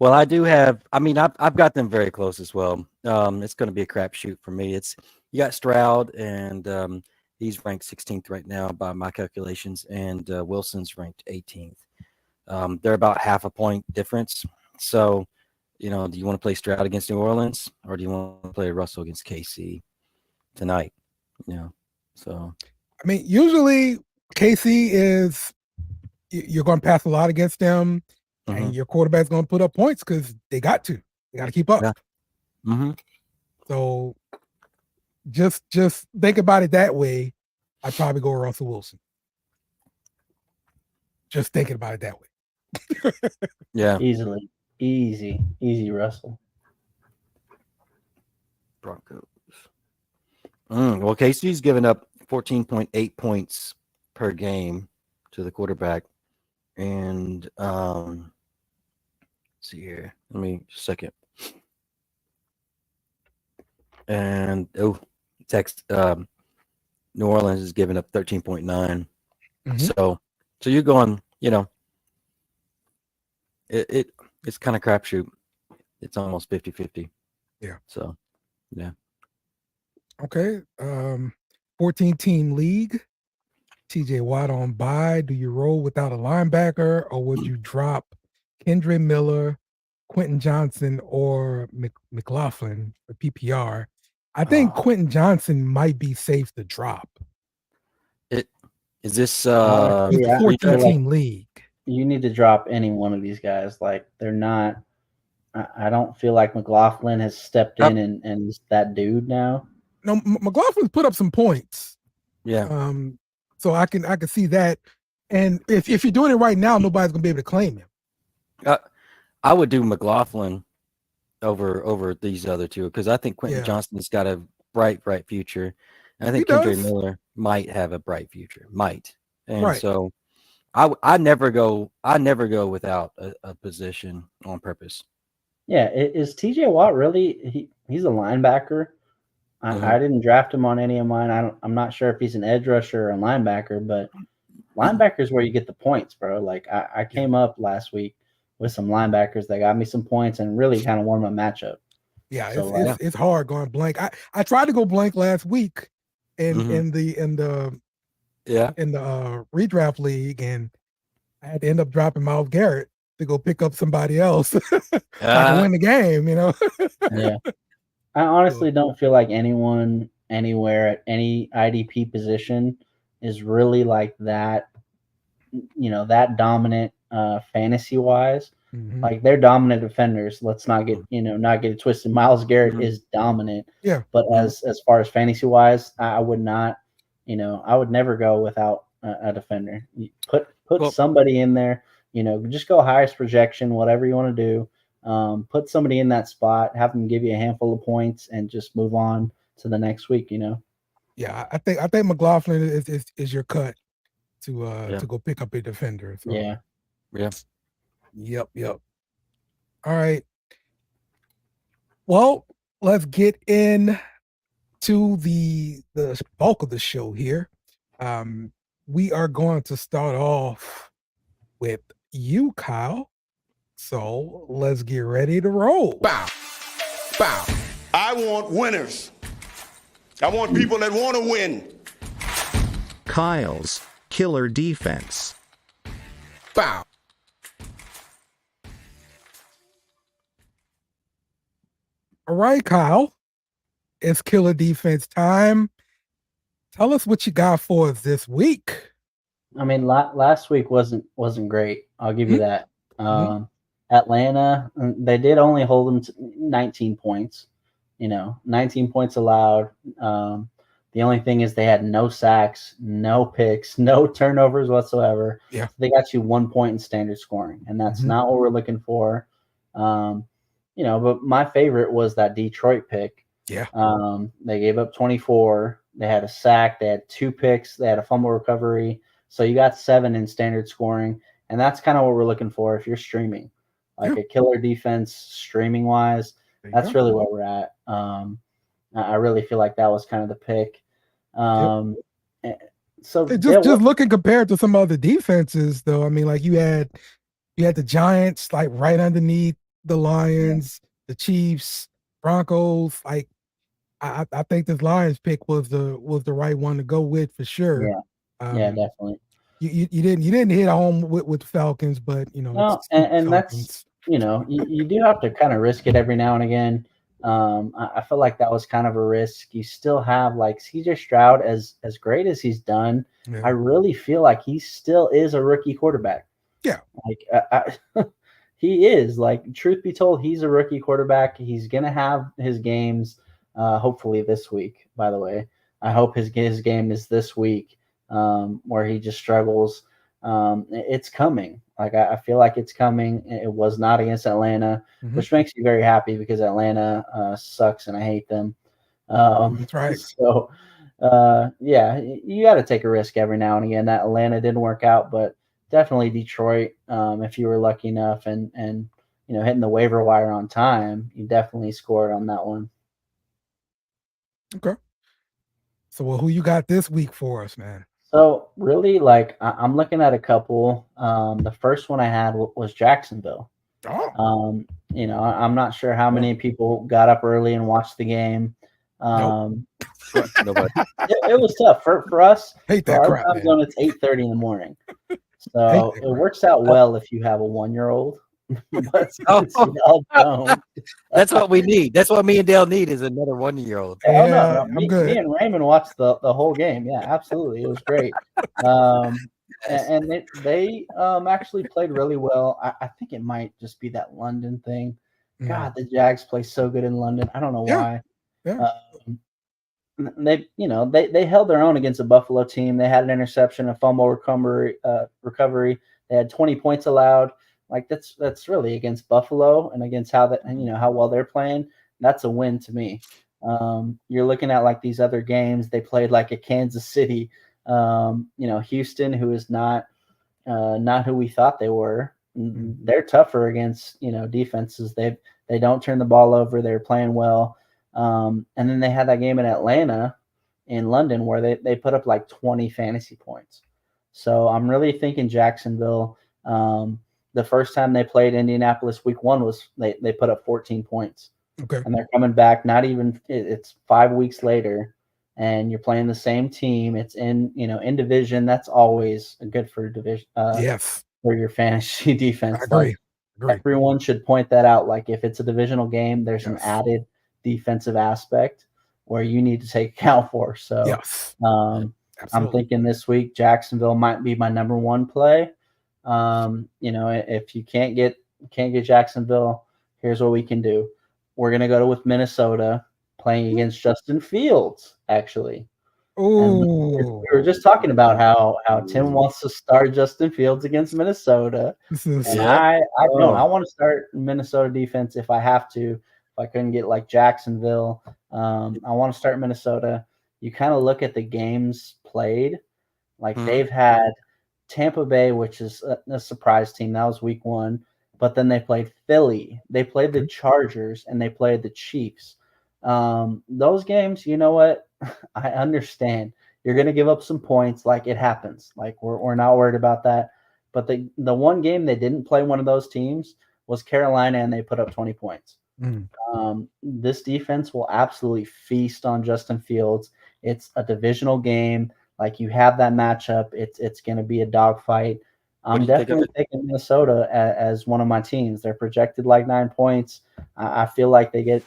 E: Well, I do have. I mean, I've got them very close as well. It's going to be a crapshoot for me. You got Stroud, and he's ranked 16th right now by my calculations, and Wilson's ranked 18th. They're about half a point difference. So, you know, do you want to play Stroud against New Orleans, or do you want to play Russell against KC tonight? You know, so
C: I mean, usually KC is you're going to pass a lot against them. And your quarterback's going to put up points because they got to keep up.
E: Yeah.
C: So just think about it that way. I'd probably go Russell Wilson. Just thinking about it that way.
E: Yeah.
D: Easy Russell.
E: Broncos. Well, KC's given up 14.8 points per game to the quarterback. And let's see here. Let me just a second. And New Orleans is giving up 13.9.
C: Mhm.
E: So you're going, it's kind of crapshoot. It's almost 50-50.
C: Yeah.
E: So yeah.
C: Okay. 14-team league. TJ Watt on bye. Do you roll without a linebacker, or would you drop Kendra Miller, Quentin Johnson, or McLaughlin for PPR? I think Quentin Johnson might be safe to drop.
E: Is this
C: With the 14-team league?
D: You need to drop any one of these guys. Like, they're not. I don't feel like McLaughlin has stepped in and is that dude now.
C: No, McLaughlin's put up some points.
E: Yeah.
C: So I can see that. And if you're doing it right now, nobody's gonna be able to claim him.
E: I would do McLaughlin over these other two because I think Quentin Johnston's got a bright future. And I think Kendra Miller might have a bright future. And so I never go without a position on purpose.
D: Yeah, is TJ Watt really? He's a linebacker. I didn't draft him on any of mine. I'm not sure if he's an edge rusher or a linebacker, but linebacker is where you get the points, bro. Like I came up last week with some linebackers that got me some points and really kind of won my matchup.
C: Yeah, so, it's hard going blank. I tried to go blank last week in the redraft league, and I had to end up dropping Myles Garrett to go pick up somebody else so I can win the game,
D: Yeah. I honestly don't feel like anyone anywhere at any IDP position is really like that, that dominant fantasy wise.
C: Mm-hmm.
D: Like, they're dominant defenders. Let's not get it twisted. Myles Garrett is dominant.
C: Yeah.
D: But as far as fantasy wise, I would not, I would never go without a defender. Put somebody in there, just go highest projection, whatever you want to do. Put somebody in that spot, have them give you a handful of points, and just move on to the next week.
C: Yeah, I think McLaughlin is your cut to go pick up a defender. So.
D: Yeah.
C: Yep. All right. Well, let's get in to the bulk of the show here. We are going to start off with you, Kyle. So let's get ready to roll.
A: Bow. I want winners. I want people that want to win.
F: Kyle's killer defense.
A: Bow.
C: All right, Kyle. It's killer defense time. Tell us what you got for us this week.
D: I mean, last week wasn't great. I'll give you that. Atlanta, they did only hold them to 19 points. 19 points allowed. The only thing is they had no sacks, no picks, no turnovers whatsoever.
C: Yeah.
D: They got you 1 point in standard scoring, and that's not what we're looking for. But my favorite was that Detroit pick.
C: Yeah.
D: They gave up 24. They had a sack. They had 2 picks. They had a fumble recovery. So you got 7 in standard scoring, and that's kind of what we're looking for if you're streaming. Like a killer defense streaming wise, that's really where we're at. I really feel like that was kind of the pick. So
C: just looking compared to some other defenses, though. I mean, like you had the Giants like right underneath the Lions, the Chiefs, Broncos. Like I think this Lions pick was the right one to go with for sure.
D: Yeah, definitely.
C: You didn't hit home with Falcons, but
D: no, and that's you do have to kind of risk it every now and again. I feel like that was kind of a risk. You still have like CJ Stroud, as great as he's done. Yeah. I really feel like he still is a rookie quarterback.
C: Yeah,
D: like he is. Like, truth be told, he's a rookie quarterback. He's gonna have his games. Hopefully this week. By the way, I hope his game is this week. Where he just struggles. It's coming. Like I feel like it's coming. It was not against Atlanta, which makes me very happy because Atlanta sucks and I hate them.
C: That's right.
D: So, yeah, you got to take a risk every now and again. That Atlanta didn't work out, but definitely Detroit. If you were lucky enough and hitting the waiver wire on time, you definitely scored on that one.
C: Okay. So, well, who you got this week for us, man?
D: So really, like I'm looking at a couple. The first one I had was Jacksonville.
C: Oh.
D: I'm not sure how many people got up early and watched the game.
C: Nope.
E: Nobody.
D: It was tough for us.
C: Hate
D: For
C: that
D: our
C: crap,
D: time
C: man.
D: zone, it's 8:30 in the morning,
C: Hate
D: so
C: that
D: it
C: crap.
D: works out well if you have a 1-year-old. But
E: Oh.
D: since y'all don't,
E: That's what we need. That's what me and Dale need is another 1-year-old.
D: oh
C: Yeah,
D: no,
C: I'm
D: me
C: good.
D: and Raymond watched the whole game. Yeah, absolutely, it was great. And they actually played really well. I think it might just be that London thing. God, the Jags play so good in London. I don't know
C: Yeah.
D: why.
C: Yeah.
D: They held their own against a Buffalo team. They had an interception, a fumble recovery. They had 20 points allowed. Like that's really against Buffalo and against how well they're playing. That's a win to me. You're looking at like these other games. They played like a Kansas City, Houston, who is not who we thought they were. They're tougher against defenses. They don't turn the ball over. They're playing well. And then they had that game in Atlanta, in London, where they put up like 20 fantasy points. So I'm really thinking Jacksonville. The first time they played Indianapolis week 1 was they put up 14 points.
C: Okay.
D: And they're coming back. It's 5 weeks later, and you're playing the same team. It's in division. That's always good for division.
C: Yes.
D: For your fantasy defense.
C: I agree.
D: Like, everyone should point that out. Like if it's a divisional game, there's an
C: Yes.
D: added defensive aspect where you need to take account for. So
C: Yes.
D: I'm
C: Absolutely.
D: thinking this week Jacksonville might be my number 1 play. If you can't get Jacksonville, here's what we can do. We're gonna go with Minnesota playing against Justin Fields, actually. And
C: Oh,
D: we were just talking about how Tim wants to start Justin Fields against Minnesota.
C: this is
D: And I don't. I want to start Minnesota defense if I have to. If I couldn't get like Jacksonville, I want to start Minnesota. You kind of look at the games played. Like they've had Tampa Bay, which is a surprise team. That was week 1. But then they played Philly. They played the Chargers, and they played the Chiefs. Those games, you know what? I understand. You're going to give up some points. Like, it happens. Like, we're not worried about that. But the one game they didn't play one of those teams was Carolina, and they put up 20 points. This defense will absolutely feast on Justin Fields. It's a divisional game. Like, you have that matchup. It's going to be a dogfight. I'm definitely taking Minnesota as one of my teams. They're projected like 9 points. I feel like they get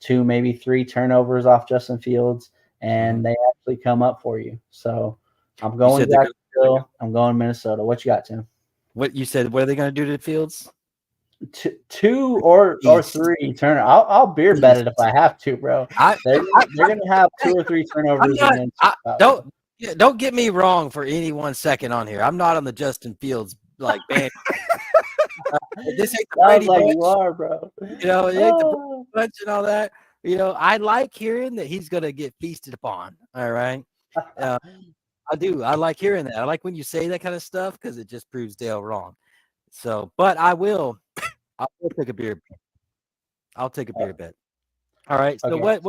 D: 2, maybe 3 turnovers off Justin Fields, and they actually come up for you. So I'm going Jacksonville. I'm going Minnesota. What you got, Tim?
E: What you said? What are they going to do to Fields?
D: 2 or 3 turn. I'll beer bet it if I have to, bro. They're going to have 2 or 3 turnovers against.
E: Don't get me wrong for any 1 second on here. I'm not on the Justin Fields band. This ain't the Brady
D: like
E: bunch.
D: You are, bro.
E: It ain't the Brady bunch and all that. I like hearing that he's gonna get feasted upon. All right, I do. I like hearing that. I like when you say that kind of stuff because it just proves Dale wrong. So, but I will take a beer bet. I'll take a beer bet. All right. So what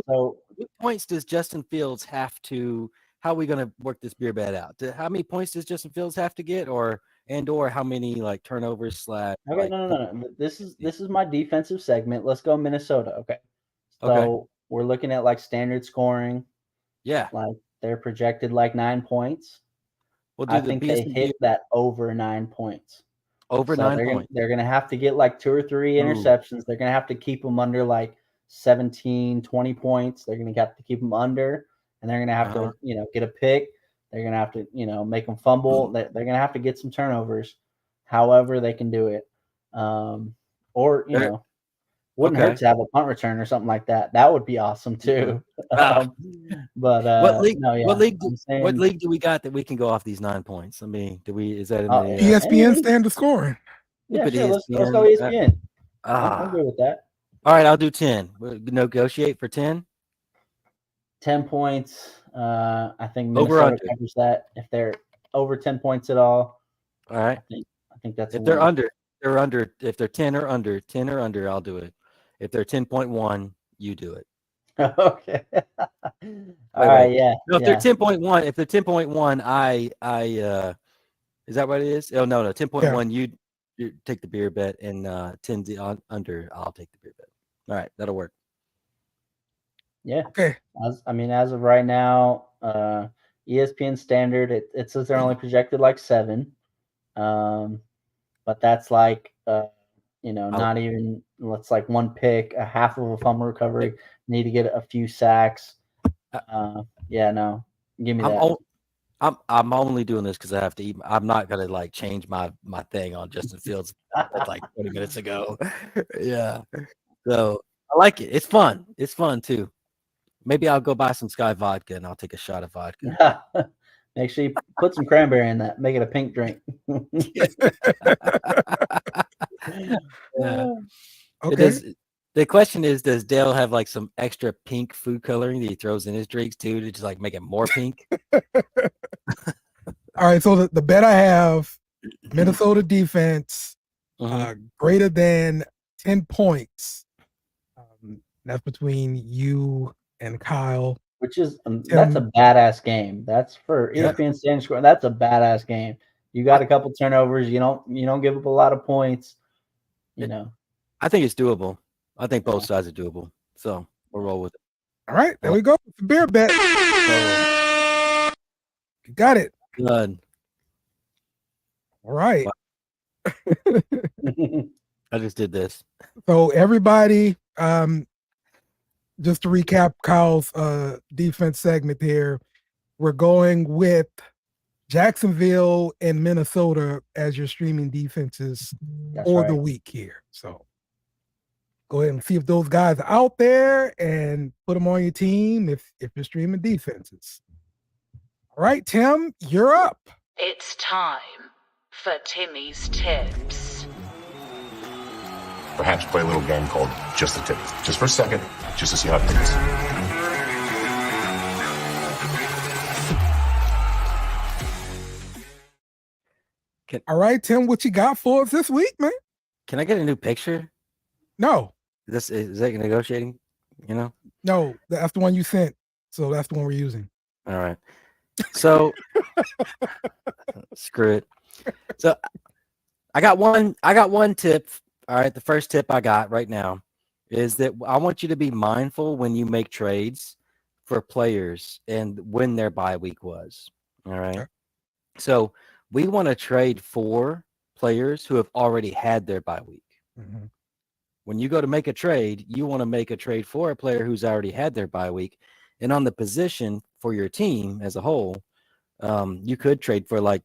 E: points does Justin Fields have to? How are we going to work this beer bet out? How many points does Justin Fields have to get, or how many turnovers /
D: Okay, no. This is my defensive segment. Let's go Minnesota. Okay. So we're looking at standard scoring.
E: Yeah.
D: Like they're projected 9 points. I think they hit that over 9 points.
E: Over 9 points.
D: They're going to have to get 2 or 3 interceptions. They're going to have to keep them under 17, 20 points. They're going to have to keep them under. And they're going to have to, get a pick. They're going to have to, make them fumble. They're going to have to get some turnovers. However they can do it. Wouldn't hurt to have a punt return or something like that. That would be awesome too. But
E: what league do we got that we can go off these 9 points? I mean, is that in the
C: ESPN standard scoring?
D: Yeah, sure. Let's go ESPN. I'm good with that.
E: All right, I'll do 10. We'll negotiate for 10.
D: 10 points. I think
E: Over
D: Minnesota
E: under.
D: covers that. If they're over 10 points at all,
E: All right.
D: I think that's
E: If
D: a
E: they're
D: win.
E: under, they're under. If they're 10 or under, I'll do it. If they're 10.1, you do it.
D: Okay. All
E: Wait.
D: right. Yeah.
E: No, if
D: Yeah.
E: they're 10.1, I is that what it is? Oh no, 10.1, you take the beer bet, and 10 under, I'll take the beer bet. All right, that'll work.
D: Yeah.
C: Okay.
D: As of right now, ESPN standard, it says they're only projected like 7. But that's like, not even, let's like one pick, a half of a fumble recovery, need to get a few sacks. Yeah, no, give me that.
E: I'm only doing this because I have to eat. I'm not gonna like change my thing on Justin Fields like 20 minutes ago. Yeah, so I like it. It's fun. It's fun too. Maybe I'll go buy some Sky vodka and I'll take a shot of vodka.
D: Make sure you put some cranberry in that. Make it a pink drink.
E: Yeah.
C: Okay.
E: The question is, does Dale have like some extra pink food coloring that he throws in his drinks too to just like make it more pink?
C: All right. So the bet I have Minnesota defense greater than 10 points. That's between you and Kyle.
D: Which is that's a badass game. That's for ESPN standing score. That's a badass game. You got a couple turnovers. You don't give up a lot of points.
E: I think it's doable. I think both sides are doable. So we'll roll with it.
C: All right, there we go. It's a beer bet. You got it.
E: Good.
C: All right.
E: Wow. I just did this.
C: So everybody, just to recap Kyle's defense segment here, we're going with Jacksonville and Minnesota as your streaming defenses for the week here. So go ahead and see if those guys are out there and put them on your team if you're streaming defenses. All right, Tim, you're up.
G: It's time for Timmy's Tips.
H: Perhaps play a little game called Just a Tip. Just for a second, just to see how it
C: feels. All right, Tim, what you got for us this week, man?
E: Can I get a new picture?
C: No.
E: Is that negotiating?
C: No, that's the one you sent. So that's the one we're using.
E: All right. So screw it. So I got one tip. All right. The first tip I got right now is that I want you to be mindful when you make trades for players and when their bye week was. All right. Okay. So we want to trade for players who have already had their bye week. Mm-hmm. When you go to make a trade, you want to make a trade for a player who's already had their bye week. And on the position for your team as a whole, you could trade for like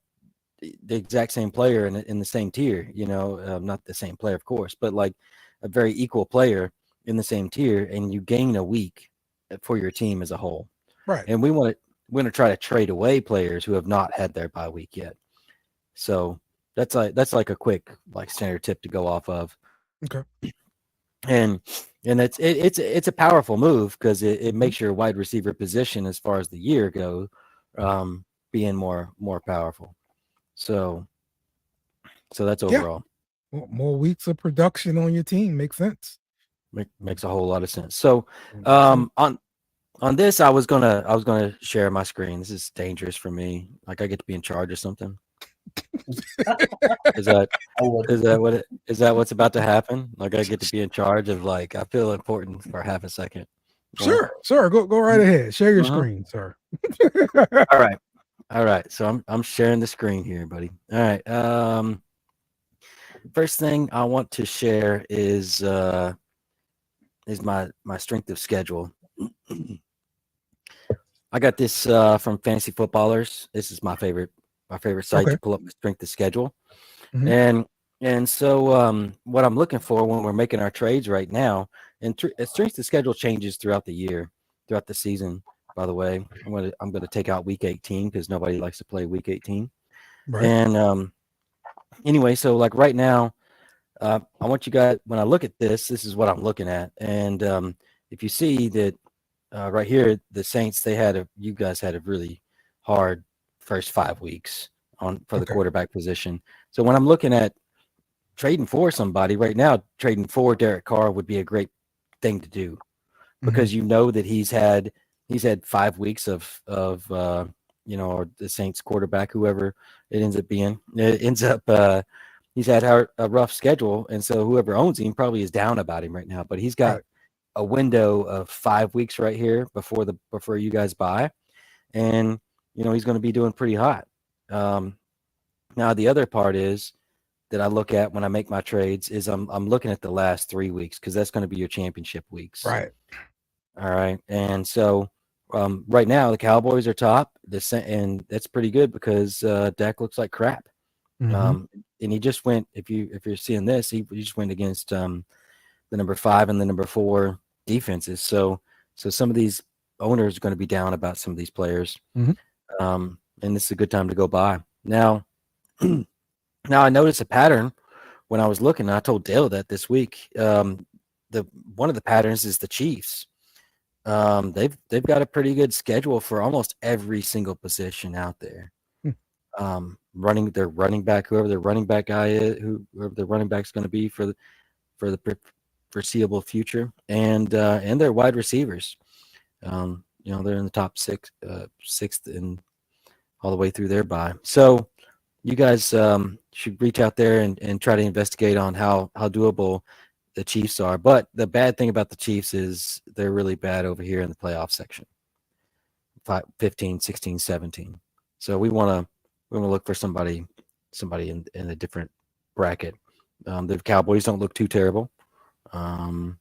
E: the exact same player in the same tier, not the same player, of course, but like a very equal player in the same tier, and you gain a week for your team as a whole.
C: Right.
E: And we want to try to trade away players who have not had their bye week yet. So that's like a quick like standard tip to go off of.
C: Okay.
E: And it's a powerful move because it makes your wide receiver position as far as the year goes being more powerful. So that's overall.
C: Yeah. Well, more weeks of production on your team makes sense.
E: Makes a whole lot of sense. So on this, I was gonna share my screen. This is dangerous for me. Like I get to be in charge or something. Is that what's about to happen? Like I get to be in charge of like I feel important for half a second.
C: Sure. Go right ahead. Share your screen, sir.
E: All right. So I'm sharing the screen here, buddy. All right. First thing I want to share is my strength of schedule. I got this from Fantasy Footballers. This is my favorite site to pull up my strength of schedule. Mm-hmm. And so what I'm looking for when we're making our trades right now, and strength of schedule changes throughout the year, throughout the season. By the way, I'm gonna take out week 18 because nobody likes to play week 18. Right. And anyway, so like right now, I want you guys, when I look at this is what I'm looking at. And if you see that right here, the Saints, you guys had a really hard first 5 weeks for the
C: Okay.
E: quarterback position. So when I'm looking at trading for somebody right now, trading for Derek Carr would be a great thing to do because you know that he's had 5 weeks of or the Saints quarterback, whoever it ends up being, he's had a rough schedule, and so whoever owns him probably is down about him right now. But he's got
C: Right.
E: a window of 5 weeks right here before you guys buy, and he's going to be doing pretty hot. Now the other part is that I look at when I make my trades is I'm looking at the last 3 weeks because that's going to be your championship weeks.
C: Right.
E: All right, and so right now the Cowboys are top, and that's pretty good because Dak looks like crap. And he just went. If you're seeing this, he just went against the number 5 and the number 4 defenses. So some of these owners are going to be down about some of these players, and this is a good time to go buy. Now I noticed a pattern when I was looking. I told Dale that this week. One of the patterns is the Chiefs. They've got a pretty good schedule for almost every single position out there. Their running back, whoever their running back guy is, whoever their running back's going to be for the foreseeable future, and their wide receivers. They're in the top sixth and all the way through their bye. So you guys should reach out there and try to investigate on how doable the Chiefs are. But the bad thing about the Chiefs is they're really bad over here in the playoff section. 15, 16, 17. So we want to look for somebody in a different bracket. The Cowboys don't look too terrible. The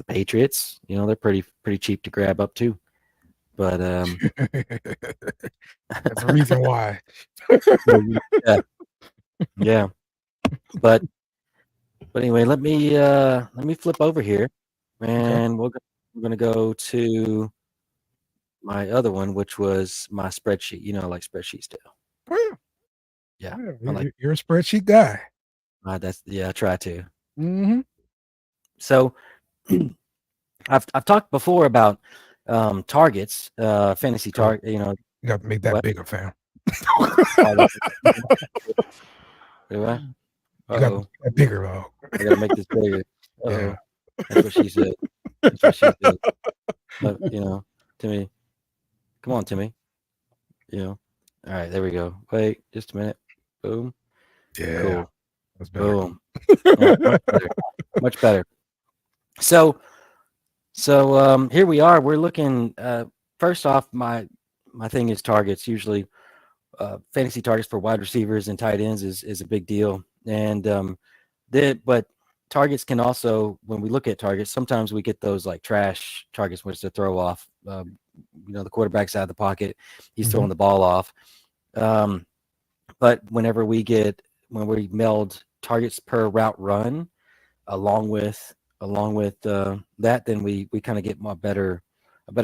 E: Patriots, they're pretty cheap to grab up too. But
C: that's the reason why.
E: yeah. But anyway, let me flip over here, and we're gonna go to my other one, which was my spreadsheet. I like spreadsheets too.
C: Oh,
E: Yeah.
C: You're a spreadsheet guy.
E: I try to.
C: Mm-hmm.
E: So I've talked before about targets, fantasy target.
C: You got to make that bigger, fam.
E: Do I?
C: You got to make that bigger, though.
E: I got to make this bigger.
C: Yeah.
E: That's what she said. That's what she said. But, Timmy, come on, Timmy. All right, there we go. Wait, just a minute. Boom.
C: Yeah.
E: Cool.
C: That's better.
E: Boom. Yeah, much better. So here we are. We're looking. First off, my thing is targets. Usually, fantasy targets for wide receivers and tight ends is a big deal. And but targets can also, when we look at targets, sometimes we get those like trash targets, which to throw off. The quarterback's out of the pocket, he's throwing the ball off. But whenever we meld targets per route run, along with that, then we kind of get a better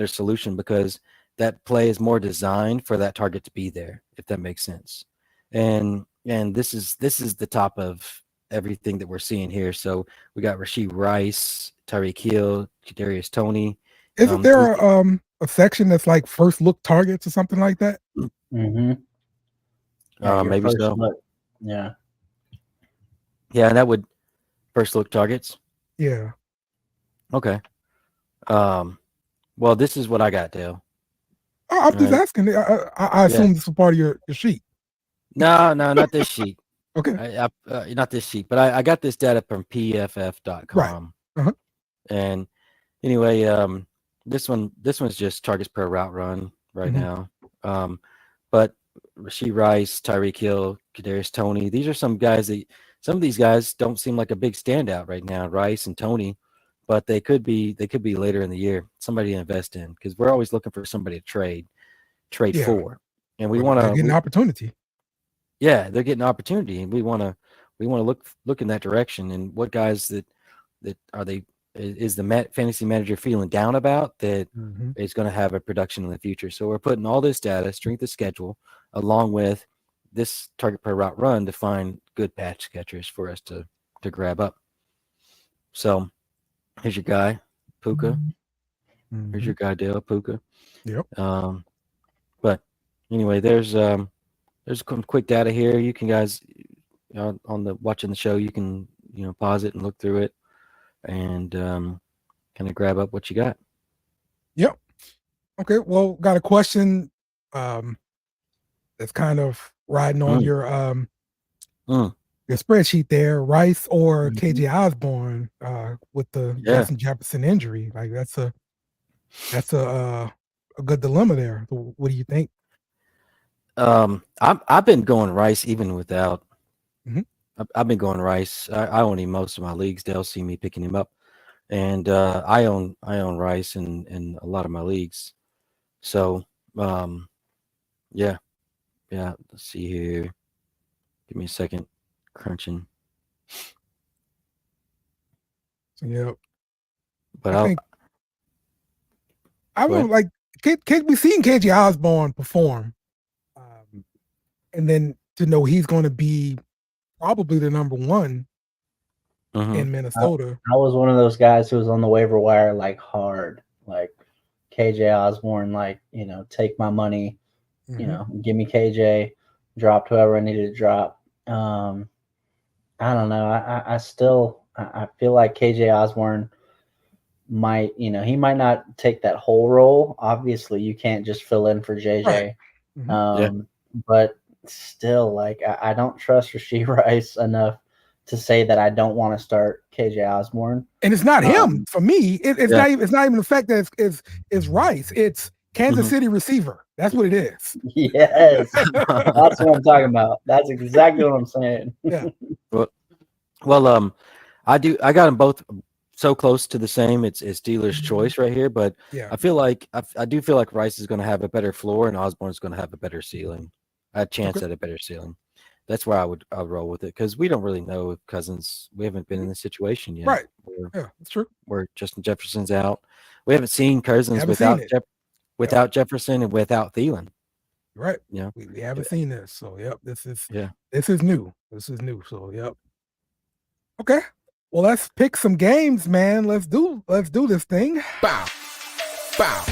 E: solution because that play is more designed for that target to be there, if that makes sense. And this is the top of everything that we're seeing here. So we got Rashee Rice, Tyreek Hill, Kadarius Toney.
C: Isn't there a section that's like first look targets or something like that?
D: Mm-hmm. Yeah,
E: maybe so.
D: Look. Yeah.
E: Yeah, and that would first look targets.
C: Yeah.
E: Okay. Well, this is what I got, Dale.
C: I'm just asking. I assume this is part of your sheet.
E: No, not this sheet.
C: Okay.
E: Not this sheet, but I got this data from pff.com.
C: Right.
E: And anyway, this one's just targets per route run right now. But Rashee Rice, Tyreek Hill, Kadarius Toney, these are some of these guys don't seem like a big standout right now, Rice and Toney, but they could be later in the year, somebody to invest in, because we're always looking for somebody to trade for. And we want to
C: get an opportunity.
E: Yeah, they're getting opportunity, and we want to look in that direction. And what guys that are they? Is the fantasy manager feeling down about that is going to have a production in the future? So we're putting all this data, strength of schedule, along with this target per route run to find good patch catchers for us to grab up. So here's your guy, Puka. Here's your guy Dale Puka.
C: Yep.
E: But anyway, there's some quick data here. You can guys on the watching the show, you can pause it and look through it and kind of grab up what you got.
C: Yep. Okay. Well, got a question that's kind of riding on your spreadsheet there. Rice or KJ Osborne with the Justin Jefferson injury. Like that's a good dilemma there. What do you think?
E: I've been going Rice even without.
C: Mhm.
E: I've been going Rice. I own him most of my leagues. They'll see me picking him up, and I own Rice in a lot of my leagues. So yeah. Let's see here. Give me a second. Crunching.
C: Yep.
E: But
C: I think I would like we seen KJ Osborne perform, and then to know he's going to be probably the number one in Minnesota.
D: I was one of those guys who was on the waiver wire like hard, like KJ Osborne, like take my money, give me KJ, dropped whoever I needed to drop. I don't know. I still feel like KJ Osborne might, he might not take that whole role. Obviously, you can't just fill in for JJ.
C: Right.
D: But still, like I don't trust Rashee Rice enough to say that I don't want to start KJ Osborne.
C: And it's not him for me. It's not even the fact that it's Rice. It's Kansas City receiver. That's what it is.
D: Yes, that's what I'm talking about. That's exactly what I'm saying.
C: Yeah.
E: Well, I got them both so close to the same. It's dealer's choice right here, but I feel like I do feel like Rice is going to have a better floor and Osborne is going to have a better ceiling, a chance at a better ceiling. That's where I'll roll with it because we don't really know if Cousins. We haven't been in this situation yet.
C: Right. Yeah, that's true.
E: Where Justin Jefferson's out, we haven't seen Cousins without Jefferson and without Thielen.
C: Right.
E: Yeah.
C: We haven't seen this. So this is new. This is new. So yep. Okay. Well, let's pick some games, man. Let's do this thing.
A: Bow. Bow.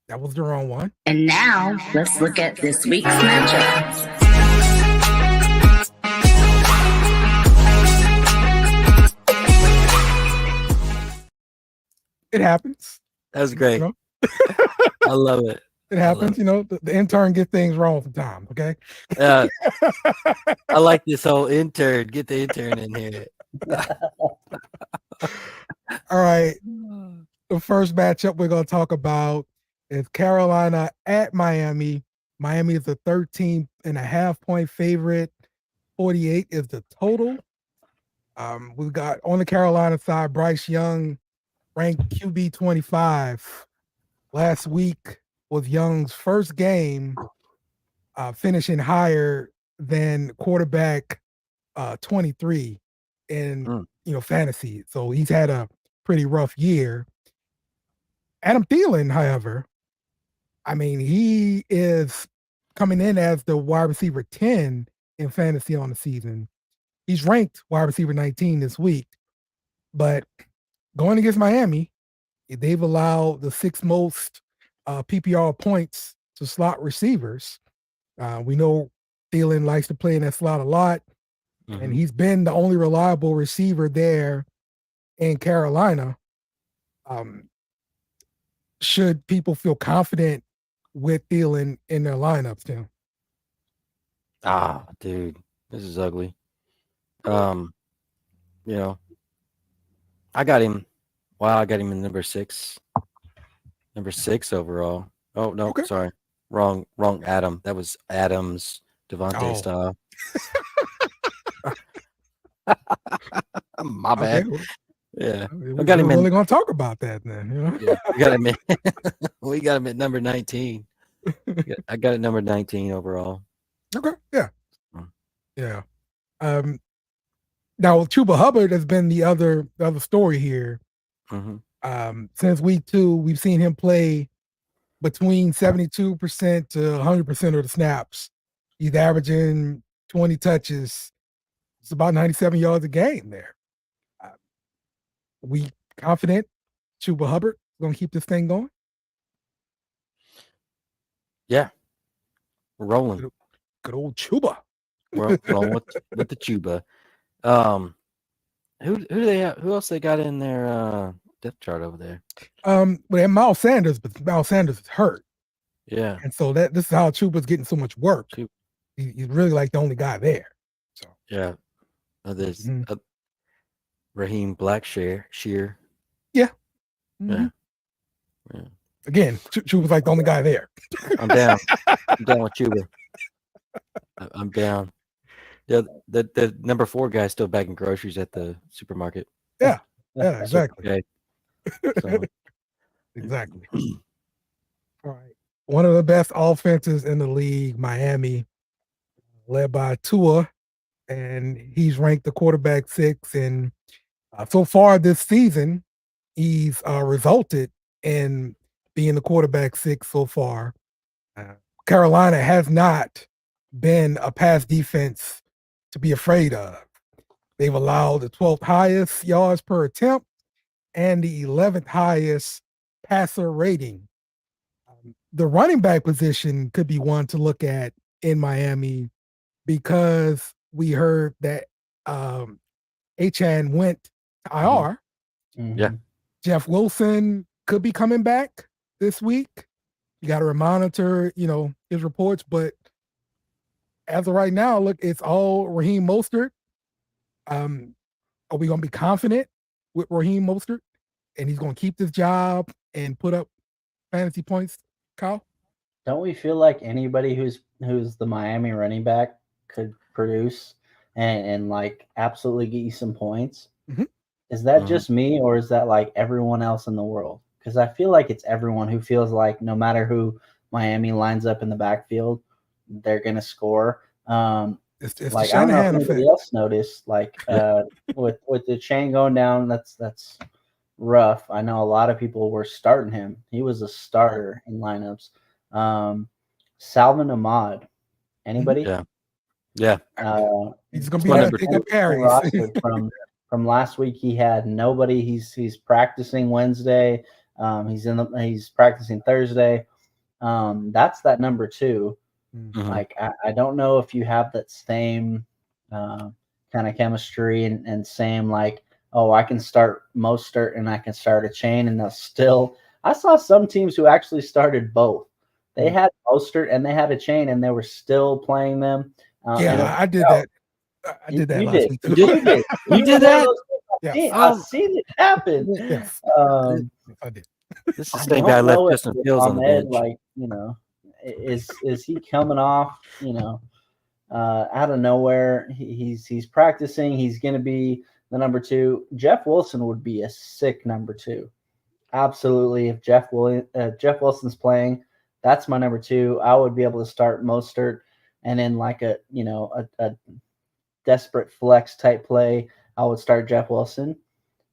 C: That was the wrong one.
I: And now let's look at this week's matchup.
C: It happens.
E: That was great. I love it.
C: It happens. The intern gets things wrong sometimes. Okay.
E: I like this whole intern. Get the intern in here.
C: All right. The first matchup we're going to talk about is Carolina at Miami. Miami is a 13.5-point favorite. 48 is the total. We've got on the Carolina side, Bryce Young ranked QB 25. Last week was Young's first game finishing higher than quarterback 23 in fantasy. So he's had a pretty rough year. Adam Thielen, however, I mean, he is coming in as the wide receiver 10 in fantasy on the season. He's ranked wide receiver 19 this week, but going against Miami, they've allowed the sixth most PPR points to slot receivers. We know Thielen likes to play in that slot a lot, and he's been the only reliable receiver there in Carolina. Should people feel confident with Thielen in their lineups, Tim?
E: Dude, this is ugly. I got him. Wow, I got him in number 6. Number 6 overall. Oh no, sorry, wrong. Adam. That was Adams Devontae style. My bad.
C: Okay.
E: Yeah,
C: I got him. We're only going to talk about that then.
E: Yeah, we got him at number 19. I got it number 19 overall.
C: Okay. Yeah. Yeah. Now Chuba Hubbard has been the other story here. Since week 2, we've seen him play between 72% to 100% of the snaps. He's averaging 20 touches. It's about 97 yards a game there. We confident Chuba Hubbard gonna keep this thing going?
E: Yeah, we're rolling.
C: Good old Chuba.
E: We're rolling with the Chuba. Who do they have? Who else they got in their depth chart over there?
C: We have Miles Sanders, but Miles Sanders is hurt.
E: Yeah.
C: And so this is how Chuba's getting so much work. He's really like the only guy there. So
E: yeah. There's Raheem Blackshear.
C: Yeah.
E: Yeah.
C: Again, Chuba's like the only guy there.
E: I'm down. I'm down with Chuba. I'm down. The number 4 guy is still bagging groceries at the supermarket.
C: Yeah. Yeah, exactly.
E: Okay. So.
C: Exactly. All right. One of the best offenses in the league, Miami, led by Tua, and he's ranked the quarterback 6. And so far this season, he's resulted in being the quarterback 6 so far. Carolina has not been a pass defense to be afraid of. They've allowed the 12th highest yards per attempt and the 11th highest passer rating. The running back position could be one to look at in Miami because we heard that Achan went to IR.
E: Yeah.
C: Jeff Wilson could be coming back this week. You got to monitor, his reports. But as of right now, look, it's all Raheem Mostert. Are we going to be confident with Raheem Mostert? And he's going to keep this job and put up fantasy points, Kyle?
D: Don't we feel like anybody who's the Miami running back could produce and like absolutely get you some points?
C: Mm-hmm.
D: Is that just me, or is that like everyone else in the world? Because I feel like it's everyone who feels like no matter who Miami lines up in the backfield, they're gonna score.
C: It's
D: like I don't know if anybody else noticed, like with the chain going down, that's rough. I know a lot of people were starting him. He was a starter in lineups. Salvin Ahmad, anybody?
E: Yeah.
C: He's gonna be able to pick up carries.
D: From last week, he had nobody. He's practicing Wednesday. He's practicing Thursday. That's that number 2. Like I don't know if you have that same kind of chemistry and same like, oh, I can start Mostert and I can start a chain, and they'll still. I saw some teams who actually started both. They had Mostert and they had a chain, and they were still playing them.
C: I did that. I did that last week.
D: You did.
E: You did that?
C: Yes.
D: I've seen it happen.
C: Yes. I did.
E: This is the same guy left Justin Fields on the bench.
D: Like, is he coming off, out of nowhere? He's practicing. He's going to be the number 2. Jeff Wilson would be a sick number 2. Absolutely. If Jeff Wilson's playing, that's my number 2. I would be able to start Mostert, and in like a desperate flex type play, I would start Jeff Wilson.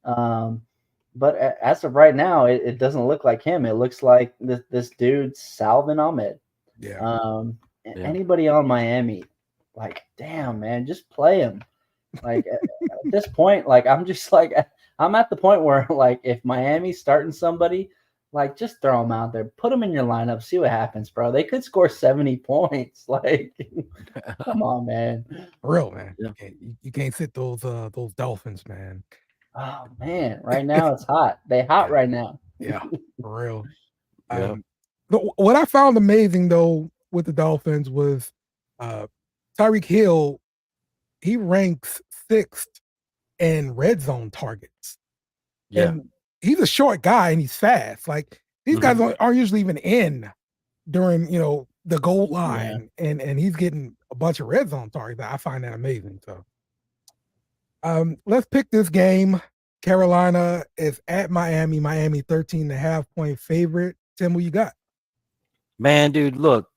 D: But as of right now, it doesn't look like him. It looks like this dude, Salvin Ahmed.
C: Yeah.
D: Anybody on Miami, like, damn, man, just play him. Like at this point, like I'm at the point where like if Miami's starting somebody, like just throw them out there, put them in your lineup, see what happens, bro. They could score 70 points. Like, come on, man.
C: For real, man.
E: Yeah.
C: You can't sit those Dolphins, man.
D: Oh man, right now it's hot. They hot right now.
C: Yeah, for real.
E: Yeah.
C: What I found amazing though with the Dolphins was Tyreek Hill. He ranks 6th in red zone targets.
E: Yeah.
C: And he's a short guy and he's fast. Like these guys aren't usually even in during, the goal line. Yeah. And he's getting a bunch of red zone targets. I find that amazing. So let's pick this game. Carolina is at Miami. Miami 13.5 point favorite. Tim, what you got?
E: Man, dude, look.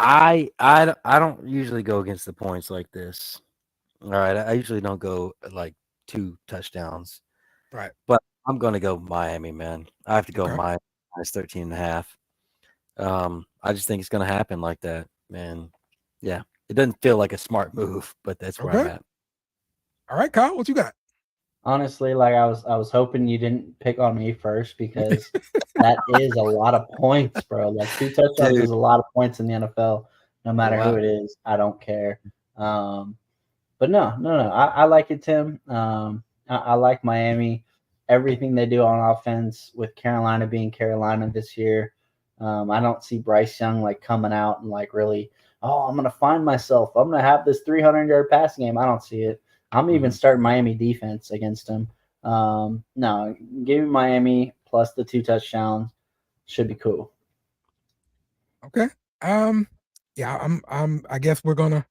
E: I don't usually go against the points like this. All right. I usually don't go like 2 touchdowns.
C: Right.
E: But I'm going to go Miami, man. I have to go Miami minus 13.5. I just think it's going to happen like that, man. Yeah. It doesn't feel like a smart move, but that's where I'm at.
C: All right, Kyle, what you got?
D: Honestly, like I was hoping you didn't pick on me first because that is a lot of points, bro. Like 2 touchdowns
E: Dude.
D: is a lot of points in the NFL, no matter
E: Wow.
D: who it is. I don't care. But no. I like it, Tim. I like Miami. Everything they do on offense with Carolina being Carolina this year. I don't see Bryce Young like coming out and like really, I'm gonna find myself. I'm gonna have this 300-yard passing game. I don't see it. I'm even starting Miami defense against him. No, give me Miami plus the 2 touchdowns. Should be cool.
C: Okay. Yeah, I guess we're gonna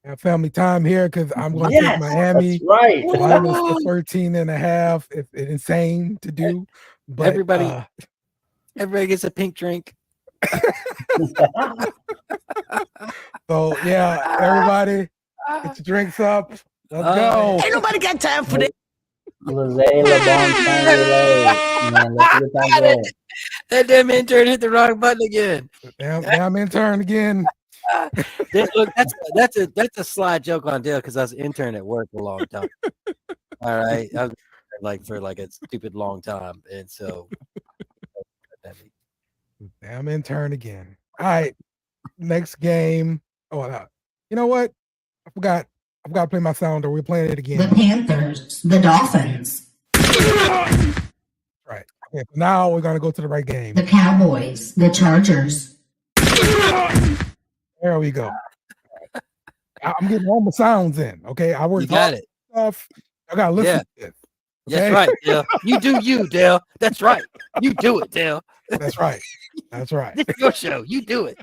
C: have family time here because I'm going to take Miami.
D: That's right.
C: Minus the 13.5. It's insane to do. But
E: Everybody gets a pink drink.
C: So yeah, everybody get your drinks up. Let's go.
J: Ain't nobody got time for that.
E: That damn intern hit the wrong button again.
C: Damn intern again.
E: Look, that's a sly joke on Dale because I was intern at work a long time. All right, I was for a stupid long time, and so
C: damn intern again. All right, next game. Oh, you know what? I forgot to play my sounder. We're playing it again.
I: The Panthers, the Dolphins.
C: Right. Okay, now we're gonna go to the right game.
I: The Cowboys, the Chargers.
C: There we go. I'm getting all my sounds in. Okay, I worked
E: got it.
C: Stuff. I gotta listen to this. Okay?
E: That's right, Dale. You do you, Dale. That's right. You do it, Dale.
C: That's right. That's right.
E: This is your show. You do it.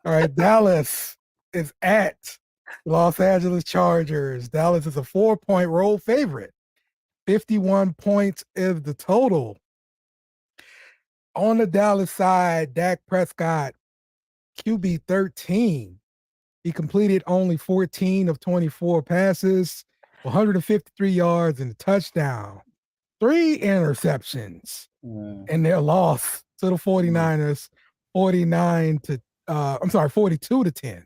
C: All right, Dallas is at Los Angeles Chargers. Dallas is a 4-point road favorite. 51 points is the total. On the Dallas side, Dak Prescott, QB 13. He completed only 14 of 24 passes, 153 yards and a touchdown, 3 interceptions, and their loss to the 49ers, 42 to 10.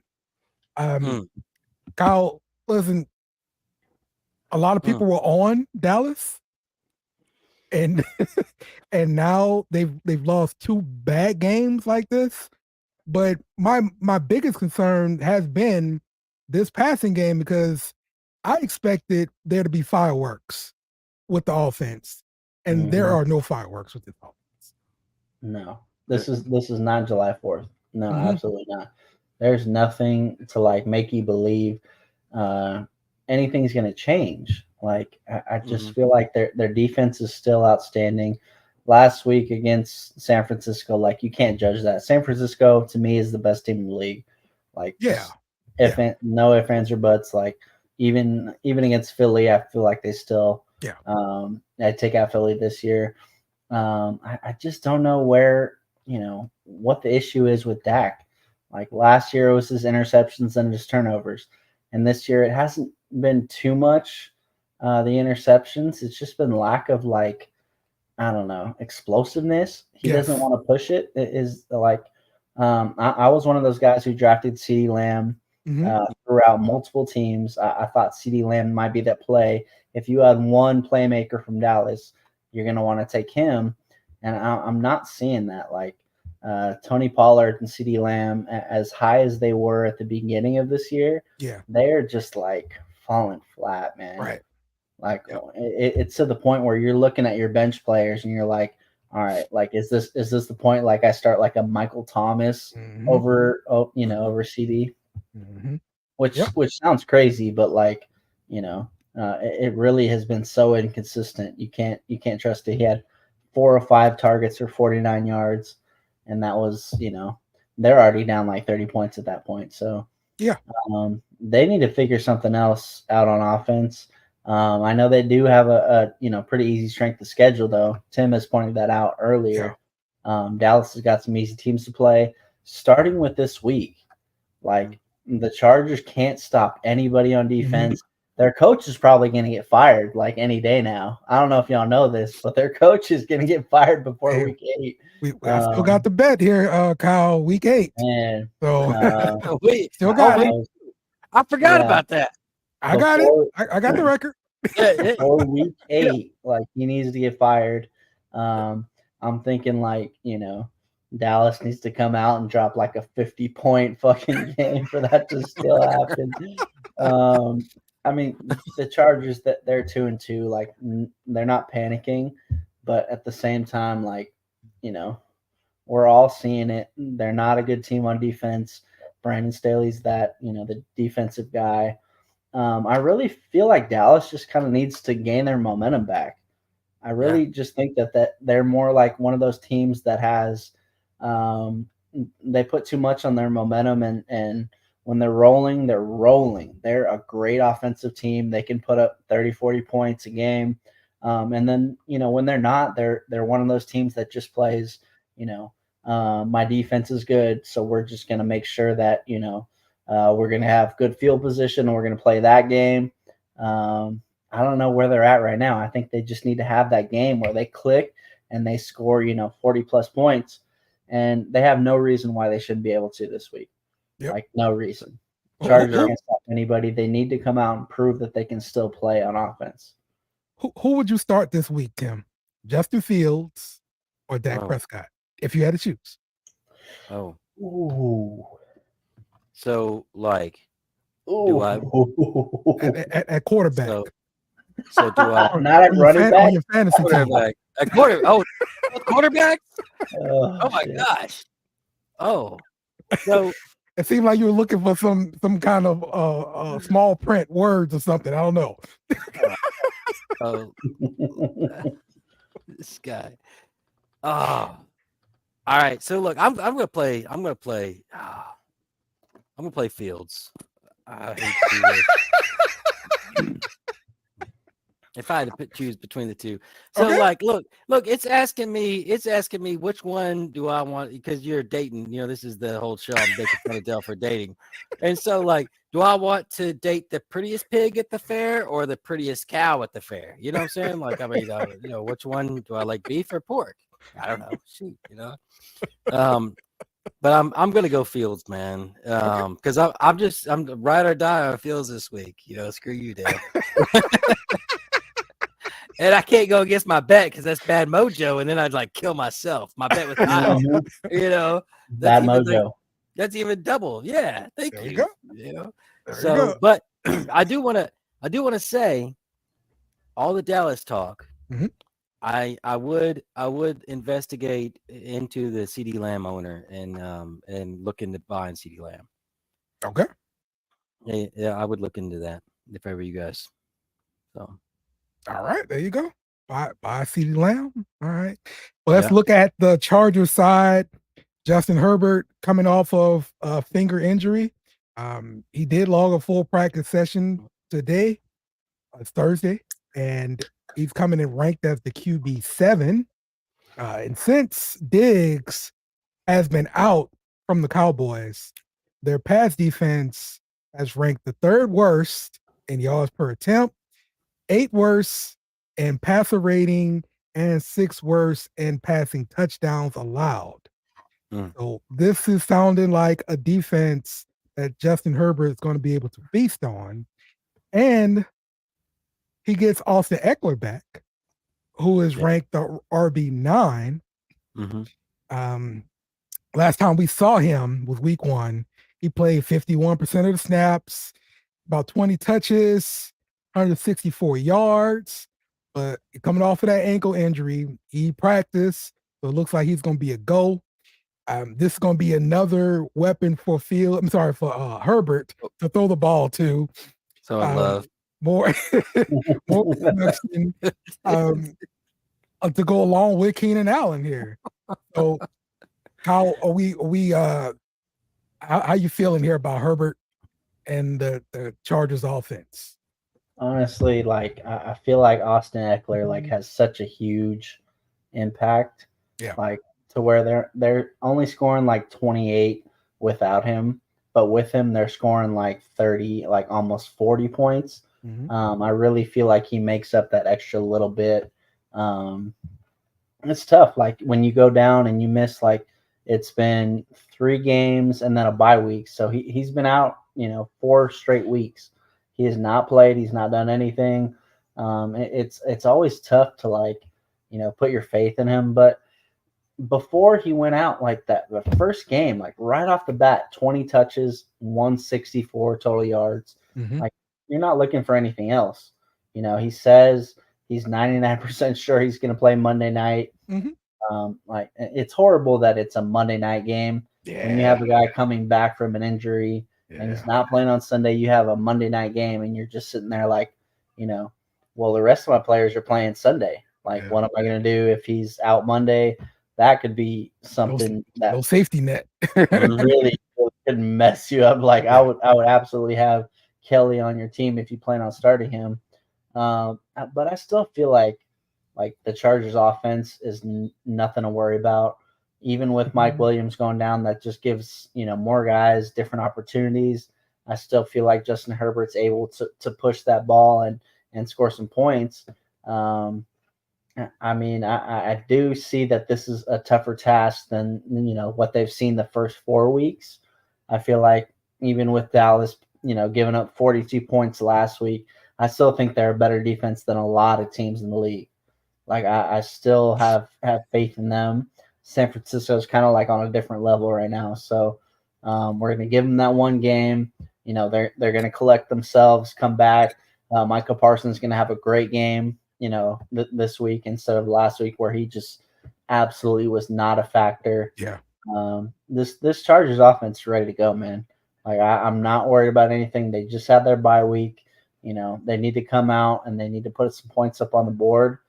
C: Kyle, listen, a lot of people were on Dallas, and and now they've lost 2 bad games like this. But my biggest concern has been this passing game because I expected there to be fireworks with the offense, and there are no fireworks with this offense.
D: No, this is not July 4th. No, absolutely not. There's nothing to make you believe anything's going to change. I just feel like their defense is still outstanding. Last week against San Francisco, you can't judge that. San Francisco to me is the best team in the league. No ifs, ands, or buts. Even against Philly, I feel like they still I take out Philly this year. I just don't know what the issue is with Dak. Last year it was his interceptions and his turnovers, and this year it hasn't been too much the interceptions. It's just been lack of I don't know, explosiveness. He doesn't want to push it. It is I was one of those guys who drafted CeeDee Lamb throughout multiple teams. I thought CeeDee Lamb might be that play. If you had one playmaker from Dallas, you're going to want to take him. And I'm not seeing that. Tony Pollard and CeeDee Lamb, as high as they were at the beginning of this year, they're just falling flat, man.
C: Right.
D: It's to the point where you're looking at your bench players and you're like, all right, is this the point? I start a Michael Thomas over CD, which sounds crazy, but it really has been so inconsistent. You can't trust it. He had 4 or 5 targets for 49 yards, and that was they're already down 30 points at that point. So they need to figure something else out on offense. I know they do have a pretty easy strength of schedule, though. Tim has pointed that out earlier. Dallas has got some easy teams to play, starting with this week. The Chargers can't stop anybody on defense. Their coach is probably going to get fired any day now. I don't know if y'all know this, but their coach is going to get fired before week 8.
C: I still got the bet here, Kyle. Week 8.
D: And
C: so
E: wait,
C: still got it.
E: I forgot about that.
C: I got it. I got the record.
D: Before week 8, like he needs to get fired. I'm thinking like, Dallas needs to come out and drop like a 50-point fucking game for that to still happen. I mean, the Chargers, that they're 2-2, like they're not panicking, but at the same time, like, we're all seeing it. They're not a good team on defense. Brandon Staley's that, the defensive guy. I really feel like Dallas just kind of needs to gain their momentum back. I really just think that they're more like one of those teams that has they put too much on their momentum, and when they're rolling, they're rolling. They're a great offensive team. They can put up 30, 40 points a game. And then, when they're not, they're one of those teams that just plays, my defense is good, so we're just going to make sure that, we're going to have good field position and we're going to play that game. I don't know where they're at right now. I think they just need to have that game where they click and they score, 40 plus points, and they have no reason why they shouldn't be able to this week.
C: Yep.
D: Like, no reason. Chargers can't stop anybody. They need to come out and prove that they can still play on offense.
C: Who would you start this week, Tim? Justin Fields or Dak Prescott, if you had to choose?
D: Ooh.
E: So, like, do I
C: at quarterback?
E: So do I?
D: Not at running back.
C: On your fantasy team.
E: At quarterback. Oh my gosh. Oh, so
C: it seemed like you were looking for some kind of small print words or something. I don't know.
E: This guy. Oh, all right. So look, I'm gonna play Fields. I hate to do this. If I had to choose between the two. So look, it's asking me which one do I want, because you're dating, this is the whole show. I'm making fun of Dell for dating. And so do I want to date the prettiest pig at the fair or the prettiest cow at the fair? You know what I'm saying? Like, I mean, which one do I like, beef or pork? I don't know. Shoot, but I'm gonna go Fields, man. Because I'm ride or die on Fields this week. Screw you, Dale. And I can't go against my bet because that's bad mojo, and then I'd kill myself. My bet with Kyle,
D: bad mojo.
E: That's even double. Yeah, thank you.
C: Go.
E: But I do want to say, all the Dallas talk.
C: Mm-hmm.
E: I would investigate into the CD Lamb owner and look into buying CD Lamb.
C: Okay.
E: Yeah, I would look into that if I were you guys. So.
C: All right, there you go. Buy CeeDee Lamb. All right. Well, let's look at the Chargers side. Justin Herbert coming off of a finger injury. He did log a full practice session today. It's Thursday, and he's coming in ranked as the QB7. And since Diggs has been out from the Cowboys, their pass defense has ranked the 3rd worst in yards per attempt, 8th worst in passer rating, and 6th worst in passing touchdowns allowed. So this is sounding like a defense that Justin Herbert is going to be able to feast on. And he gets Austin Eckler back, who is ranked the RB9. Last time we saw him was week 1. He played 51% of the snaps, about 20 touches, 164 yards, but coming off of that ankle injury, he practiced, so it looks like he's going to be a go. This is going to be another weapon for Herbert to throw the ball to.
E: So I love
C: more production to go along with Keenan Allen here. So how are we how you feeling here about Herbert and the Chargers offense?
D: Honestly, I feel like Austin Eckler has such a huge impact.
C: Yeah.
D: To where they're only scoring 28 without him, but with him they're scoring 30, almost 40 points. I really feel like he makes up that extra little bit. It's tough. When you go down and you miss it's been 3 games and then a bye week. So he's been out, 4 straight weeks. He has not played. He's not done anything. It's always tough to like, put your faith in him. But before he went out like that, the first game, like right off the bat, 20 touches, 164 total yards.
C: Mhm.
D: Like you're not looking for anything else. He says he's 99% sure he's going to play Monday night.
C: Mhm.
D: Like it's horrible that it's a Monday night game when you have a guy coming back from an injury and he's not playing on Sunday. You have a Monday night game and you're just sitting there like, well, the rest of my players are playing Sunday. Like, what am I going to do if he's out Monday? That could be something that
C: No safety net.
D: really could mess you up. Like I would absolutely have Kelly on your team if you plan on starting him. But I still feel like the Chargers offense is nothing to worry about. Even with Mike Williams going down, that just gives, more guys different opportunities. I still feel like Justin Herbert's able to push that ball and score some points. I mean, I do see that this is a tougher task than, what they've seen the first 4 weeks. I feel like even with Dallas, giving up 42 points last week, I still think they're a better defense than a lot of teams in the league. Like I still have faith in them. San Francisco's kind of like on a different level right now. So we're going to give them that one game. They're going to collect themselves, come back. Micah Parsons going to have a great game, this week instead of last week where he just absolutely was not a factor.
C: Yeah.
D: This Chargers offense is ready to go, man. Like I'm not worried about anything. They just had their bye week. They need to come out and they need to put some points up on the board.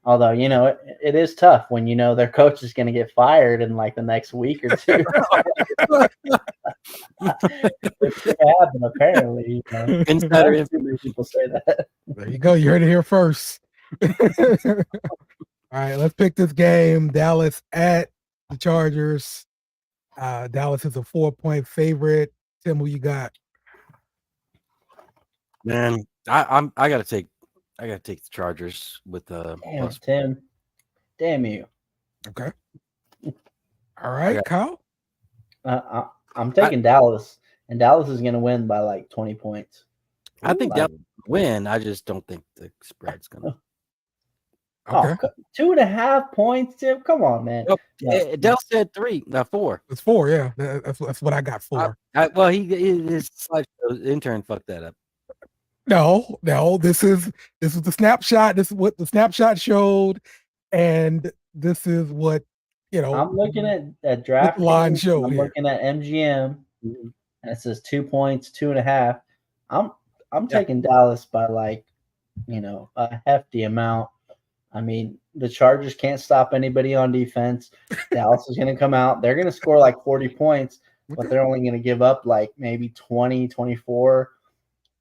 D: Although, it is tough when their coach is going to get fired in like the next week or two. It could happen, apparently.
E: Insider information.
D: People say that.
C: There you go. You heard it here first. All right, let's pick this game. Dallas at the Chargers. Dallas is a 4-point favorite. Tim, who you got?
E: Man, I gotta take the Chargers with
D: Damn, Tim. Damn you.
C: Okay. All right, Kyle.
D: I'm taking Dallas, and Dallas is going to win by like 20 points.
E: I think Dallas will win. I just don't think the spread's gonna.
C: Okay.
D: 2.5 points, Tim. Come on, man.
E: Nope. Dell said 3, not 4.
C: It's 4. Yeah, that's what I got. 4.
E: Well, his slideshow intern fucked that up.
C: No. This is the snapshot. This is what the snapshot showed, and this is what
D: I'm looking at draft
C: line show.
D: I'm looking at MGM, and it says 2 points, 2.5. I'm taking Dallas by like a hefty amount. I mean, the Chargers can't stop anybody on defense. Dallas is going to come out. They're going to score like 40 points, but they're only going to give up like maybe 20, 24.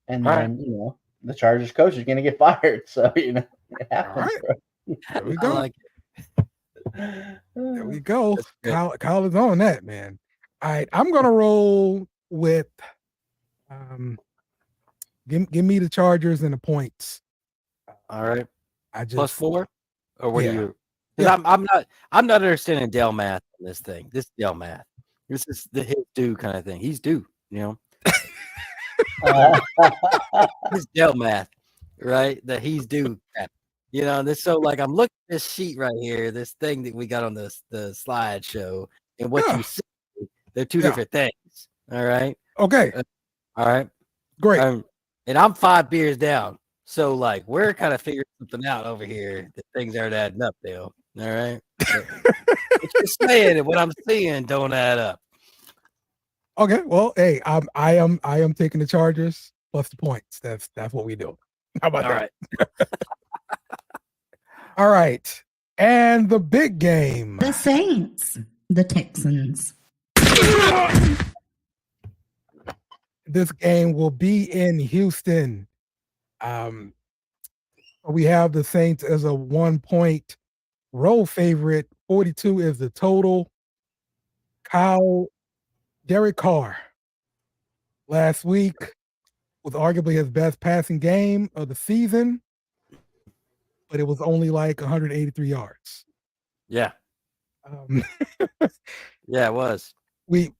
D: And then, the Chargers coach is going to get fired. So, it happens.
C: Right. There we go.
E: I like
C: There we go. Kyle is on that, man. All right. I'm going to roll with give me the Chargers and the points.
E: All right.
C: I just
E: +4? Or what
C: Yeah.
E: do you? Because I'm not understanding Dell math on this thing. This Dell math. This is the his due kind of thing. He's due, This Dell math, right? That he's due. This so like I'm looking at this sheet right here, this thing that we got on the slideshow, and what you see, they're two different things. All right.
C: Okay.
E: All right.
C: Great.
E: And I'm 5 beers down. So like we're kind of figuring something out over here that things aren't adding up, Dale. All right. What you're saying and what I'm seeing don't add up.
C: Okay. Well, hey, I am taking the Chargers plus the points. That's what we do. How about that?
E: Right.
C: All right. And the big game.
I: The Saints, the Texans.
C: This game will be in Houston. We have the Saints as a 1-point road favorite. 42 is the total. Kyle, Derek Carr last week was arguably his best passing game of the season, but it was only like 183 yards.
E: Yeah. Yeah, it was.
C: We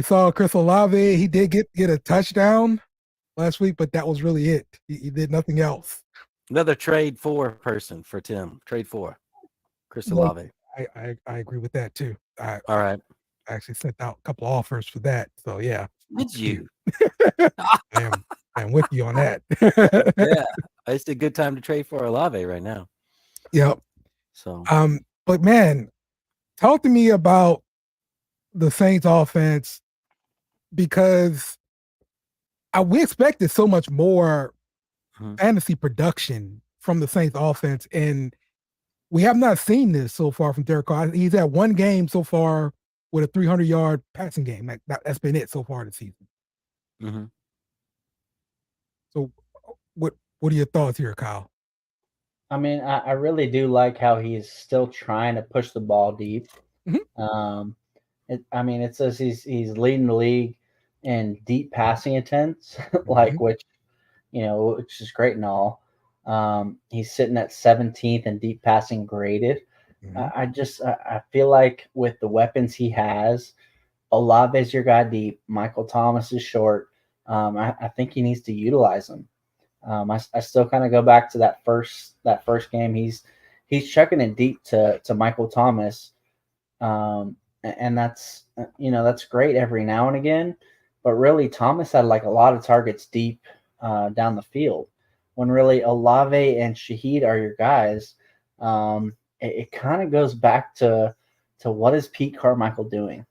C: saw Chris Olave. He did get a touchdown last week, but that was really it. He did nothing else.
E: Another trade for person for Tim. Trade for Chris Olave.
C: I agree with that too.
E: All right.
C: I actually sent out a couple offers for that. So yeah.
E: Did you?
C: I am with you on that.
E: Yeah. It's a good time to trade for Olave right now.
C: Yep.
E: So
C: but man, talk to me about the Saints offense, because we expected so much more fantasy production from the Saints offense, and we have not seen this so far from Derek Carr. He's had one game so far with a 300-yard passing game. That's been it so far this season.
E: Mm-hmm.
C: So what are your thoughts here, Kyle?
D: I mean, I really do like how he's still trying to push the ball deep.
C: Mm-hmm.
D: It says he's leading the league in deep passing attempts, which is great and all. He's sitting at 17th in deep passing graded.
C: Mm-hmm.
D: I feel like with the weapons he has, Olave's your guy deep. Michael Thomas is short. I think he needs to utilize him. I still kind of go back to that first game. He's chucking it deep to Michael Thomas, and that's great every now and again. But really, Thomas had like a lot of targets deep down the field. When really Olave and Shaheed are your guys, it kind of goes back to what is Pete Carmichael doing?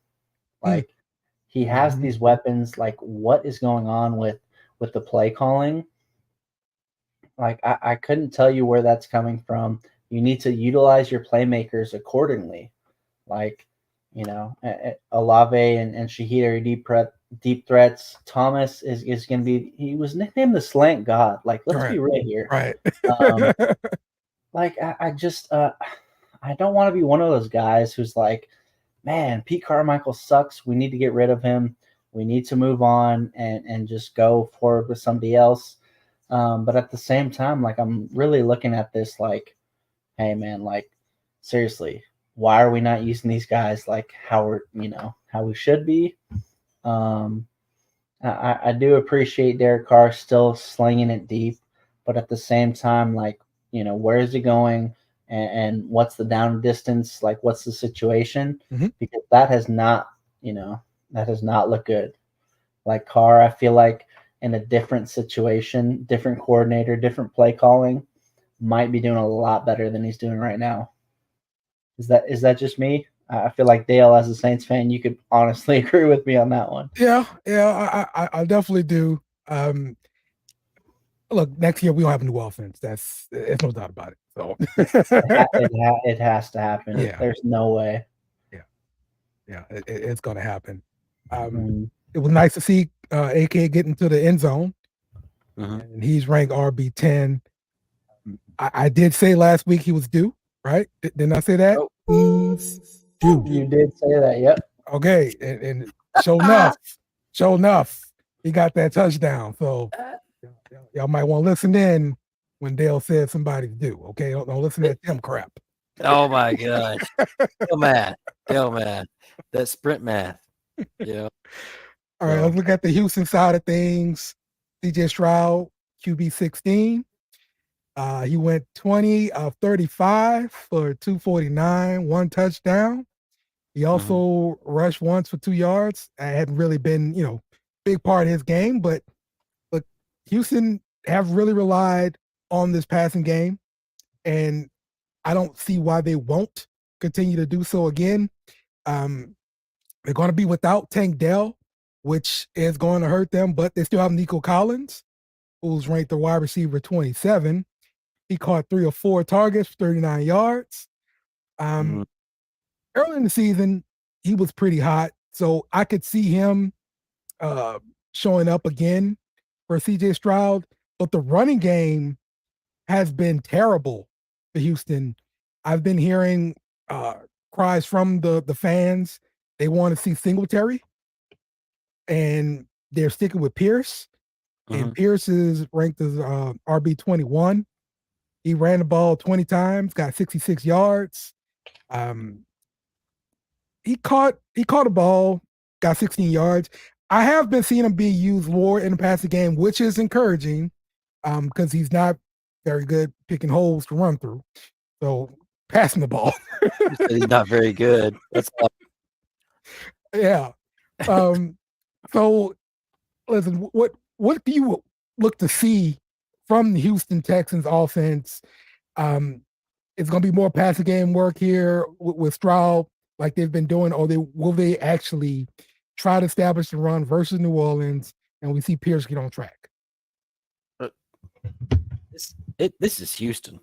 D: Like he has these weapons. Like what is going on with the play calling? Like I couldn't tell you where that's coming from. You need to utilize your playmakers accordingly. Like, Olave and Shaheed are deep threats. Thomas is going to be. He was nicknamed the Slant God. Like, let's be real here.
C: Right.
D: I don't want to be one of those guys who's like, man, Pete Carmichael sucks. We need to get rid of him. We need to move on and just go forward with somebody else. But at the same time, like I'm really looking at this like, hey man, like seriously, why are we not using these guys like how we should be? I do appreciate Derek Carr still slinging it deep, but at the same time, like, where is he going and what's the down distance? Like, what's the situation? Because that has not looked good. Like Carr, I feel like in a different situation, different coordinator, different play calling, might be doing a lot better than he's doing right now. Is that just me? I feel like Dale, as a Saints fan, you could honestly agree with me on that one.
C: Yeah, I definitely do. Look, next year we don't have a new offense. There's no doubt about it. So
D: it has to happen. Yeah. There's no way.
C: Yeah, it's going to happen. It was nice to see AK get into the end zone, and he's ranked RB10. I did say last week he was due, right? Didn't I say that?
D: Due. You did say that. Yep.
C: Okay, and sure enough, he got that touchdown. So y'all might want to listen in when Dale said somebody's due. Okay, don't listen to that Tim crap.
E: Oh my gosh, Dale math, that sprint math. Yeah.
C: All right, let's look at the Houston side of things. CJ Stroud, QB 16. He went 20 of 35 for 249, one touchdown. He also rushed once for 2 yards. It hadn't really been, big part of his game, but look, Houston have really relied on this passing game, and I don't see why they won't continue to do so again. They're going to be without Tank Dell, which is going to hurt them, but they still have Nico Collins, who's ranked the wide receiver 27. He caught 3 or 4 targets, 39 yards. Early in the season, he was pretty hot, so I could see him showing up again for CJ Stroud, but the running game has been terrible for Houston. I've been hearing cries from the fans. They want to see Singletary, and they're sticking with Pierce. And Pierce is ranked as RB21. He ran the ball 20 times, got 66 yards. He caught a ball, got 16 yards. I have been seeing him be used more in the passing game, which is encouraging, because he's not very good picking holes to run through. So passing the ball.
E: He's not very good. That's
C: Yeah. So listen, what do you look to see from the Houston Texans offense? It's going to be more passing game work here with Stroud, like they've been doing, or will they actually try to establish the run versus New Orleans, and we see Pierce get on track?
E: This is Houston.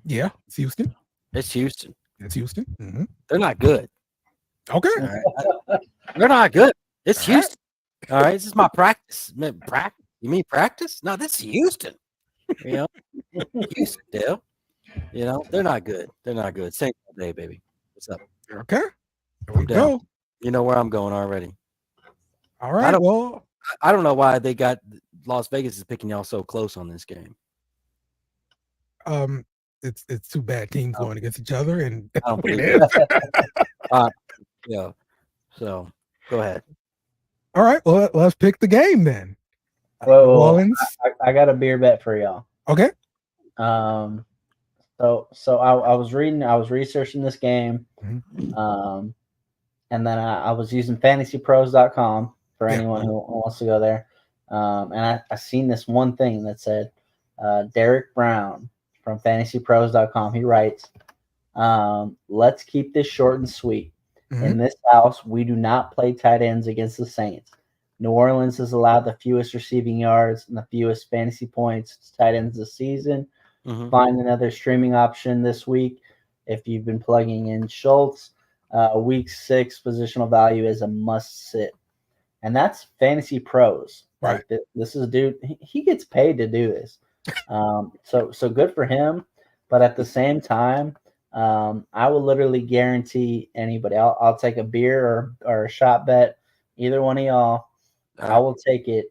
C: Yeah, it's Houston.
E: It's Houston.
C: It's Houston. Mm-hmm.
E: They're not good.
C: Okay.
E: Right. They're not good. It's Houston. All right. This is my practice. You mean practice? No, this is Houston. You know, Houston, Dale. You know, they're not good. They're not good. Same day, baby. What's up?
C: Okay. There we go.
E: You know where I'm going already.
C: All right.
E: I don't know why they got Las Vegas is picking y'all so close on this game.
C: It's two bad teams going against each other, and
E: I don't believe
C: it is.
E: Yeah. So go ahead.
C: All right. Well, let's pick the game then.
D: New Orleans. I got a beer bet for y'all.
C: Okay.
D: So I was researching this game, and then I was using fantasypros.com for anyone who wants to go there. And I seen this one thing that said, Derek Brown from fantasypros.com. He writes, let's keep this short and sweet. In this house, we do not play tight ends against the Saints. New Orleans has allowed the fewest receiving yards and the fewest fantasy points to tight ends this season. Find another streaming option this week if you've been plugging in Schultz. Week 6 positional value is a must sit. And that's Fantasy Pros.
C: Right.
D: Like this is a dude, he gets paid to do this. So good for him. But at the same time, I will literally guarantee anybody. I'll take a beer or a shot bet. Either one of y'all, I will take it.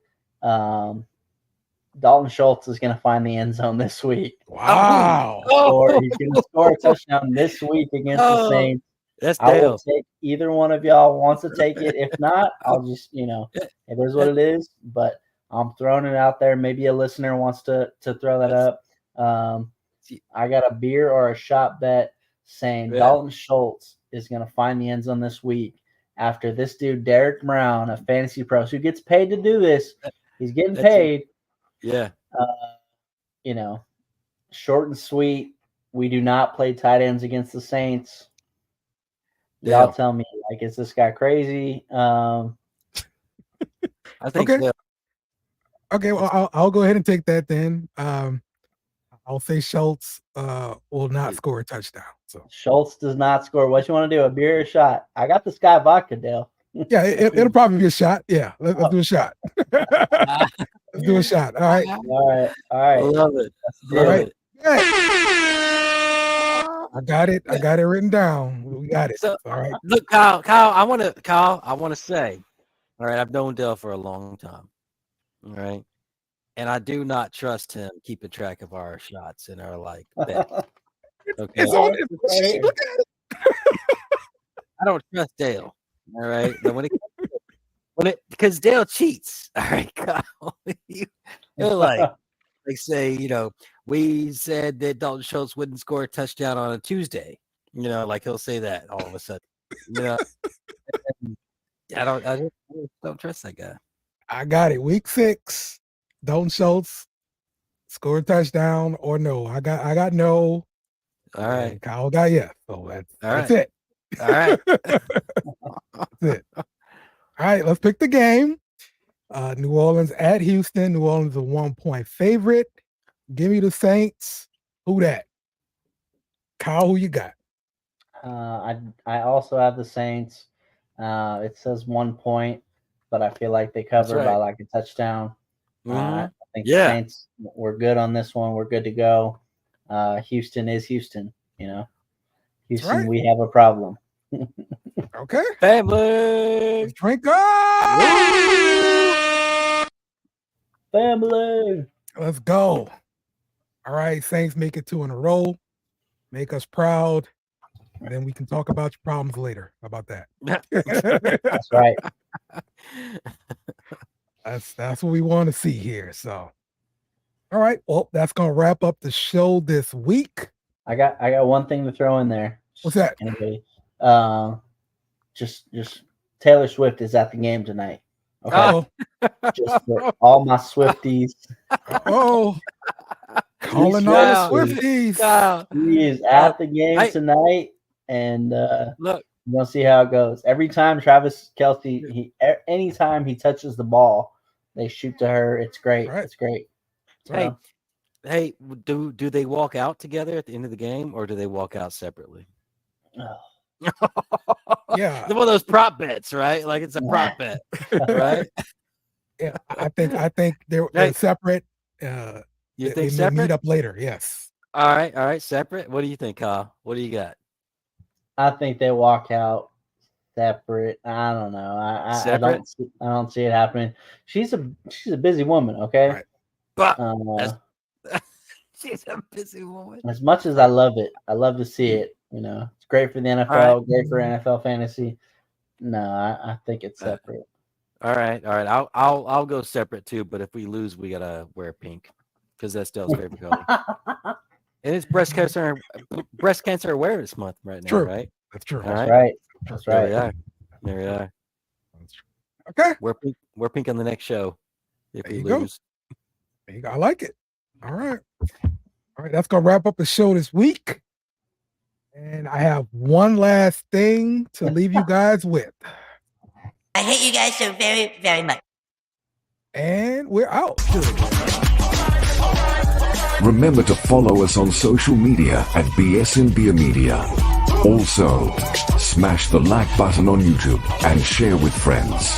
D: Dalton Schultz is going to find the end zone this week.
C: Wow.
D: Or he's going to score a touchdown this week against the Saints.
E: That's
D: I will take either one of y'all wants to take it. If not, I'll just, it is what it is. But I'm throwing it out there. Maybe a listener wants to throw that up. I got a beer or a shot bet saying Dalton Schultz is going to find the end zone this week after this dude, Derek Brown, a Fantasy Pros, who gets paid to do this. He's getting paid.
E: Yeah.
D: Short and sweet. We do not play tight ends against the Saints. Y'all tell me, like, is this guy crazy?
E: I think
C: okay.
E: So.
C: Okay, well, I'll go ahead and take that then. I'll say Schultz will not score a touchdown. So
D: Schultz does not score. What you want to do? A beer or a shot? I got the Sky Vodka, Dale.
C: Yeah, it'll probably be a shot. Yeah, let's do a shot. Let's do a shot. All right.
D: All right.
E: I love it.
C: All right. Yeah. I got it written down. We got it.
E: So,
C: all right.
E: Look, Kyle, I want to say, all right, I've known Dale for a long time. All right. And I do not trust him keeping track of our shots and our bet. Okay.
C: It's on his sheet. Look at it.
E: I don't trust Dale. All right. But because Dale cheats. All right, Kyle. You're like say, we said that Dalton Schultz wouldn't score a touchdown on a Tuesday. Like he'll say that all of a sudden. I don't trust that guy.
C: I got it. Week 6, Dalton Schultz score a touchdown or no. I got no.
E: All right.
C: Kyle got yes. So that's it.
E: All right.
C: That's it. All right, let's pick the game. New Orleans at Houston. New Orleans is a 1-point favorite. Give me the Saints. Who that? Kyle, who you got?
D: I also have the Saints. It says 1 point, but I feel like they cover by like a touchdown. I think the Saints, we're good on this one. We're good to go. Houston is Houston, Houston, we have a problem.
C: Okay.
E: Family.
C: Drink up.
D: Family.
C: Let's go. All right, Saints make it 2 in a row. Make us proud. And then we can talk about your problems later. How about that?
D: That's right.
C: That's what we want to see here. So, all right. Well, that's gonna wrap up the show this week.
D: I got one thing to throw in there.
C: What's that?
D: Anybody? Just Taylor Swift is at the game tonight. Okay.
C: Oh,
D: Just for all my Swifties.
C: oh, calling all the Swifties.
D: He is at the game tonight, and
E: Look,
D: we're gonna see how it goes. Every time Travis Kelce, anytime he touches the ball, they shoot to her. It's great.
C: Right.
D: It's great.
E: Hey, do they walk out together at the end of the game, or do they walk out separately?
C: Yeah,
E: One of those prop bets, right? Like it's a prop bet, right?
C: Yeah, I think they're separate.
E: You
C: they
E: think
C: may
E: separate?
C: meet up later. Yes.
E: All right, separate. What do you think, Kyle? What do you got?
D: I think they walk out separate. I don't know. I don't see it happening. She's a busy woman. Okay.
C: Right.
E: But she's a busy woman.
D: As much as I love it, I love to see it. You know, it's great for the NFL, great for NFL fantasy. No, I think it's separate.
E: All right. I'll go separate too. But if we lose, we gotta wear pink because that's Dale's favorite color. And it's breast cancer awareness month right now.
C: True.
E: Right?
C: That's true.
E: All
D: That's
E: right.
D: right. That's right.
E: There we are.
C: Okay.
E: Wear pink on the next show. If
C: There
E: we
C: you go.
E: lose.
C: There you go. I like it. All right. That's gonna wrap up the show this week. And I have one last thing to leave you guys with.
J: I hate you guys so very, very much.
C: And we're out.
B: Remember to follow us on social media at BS and Beer Media. Also, smash the like button on YouTube and share with friends.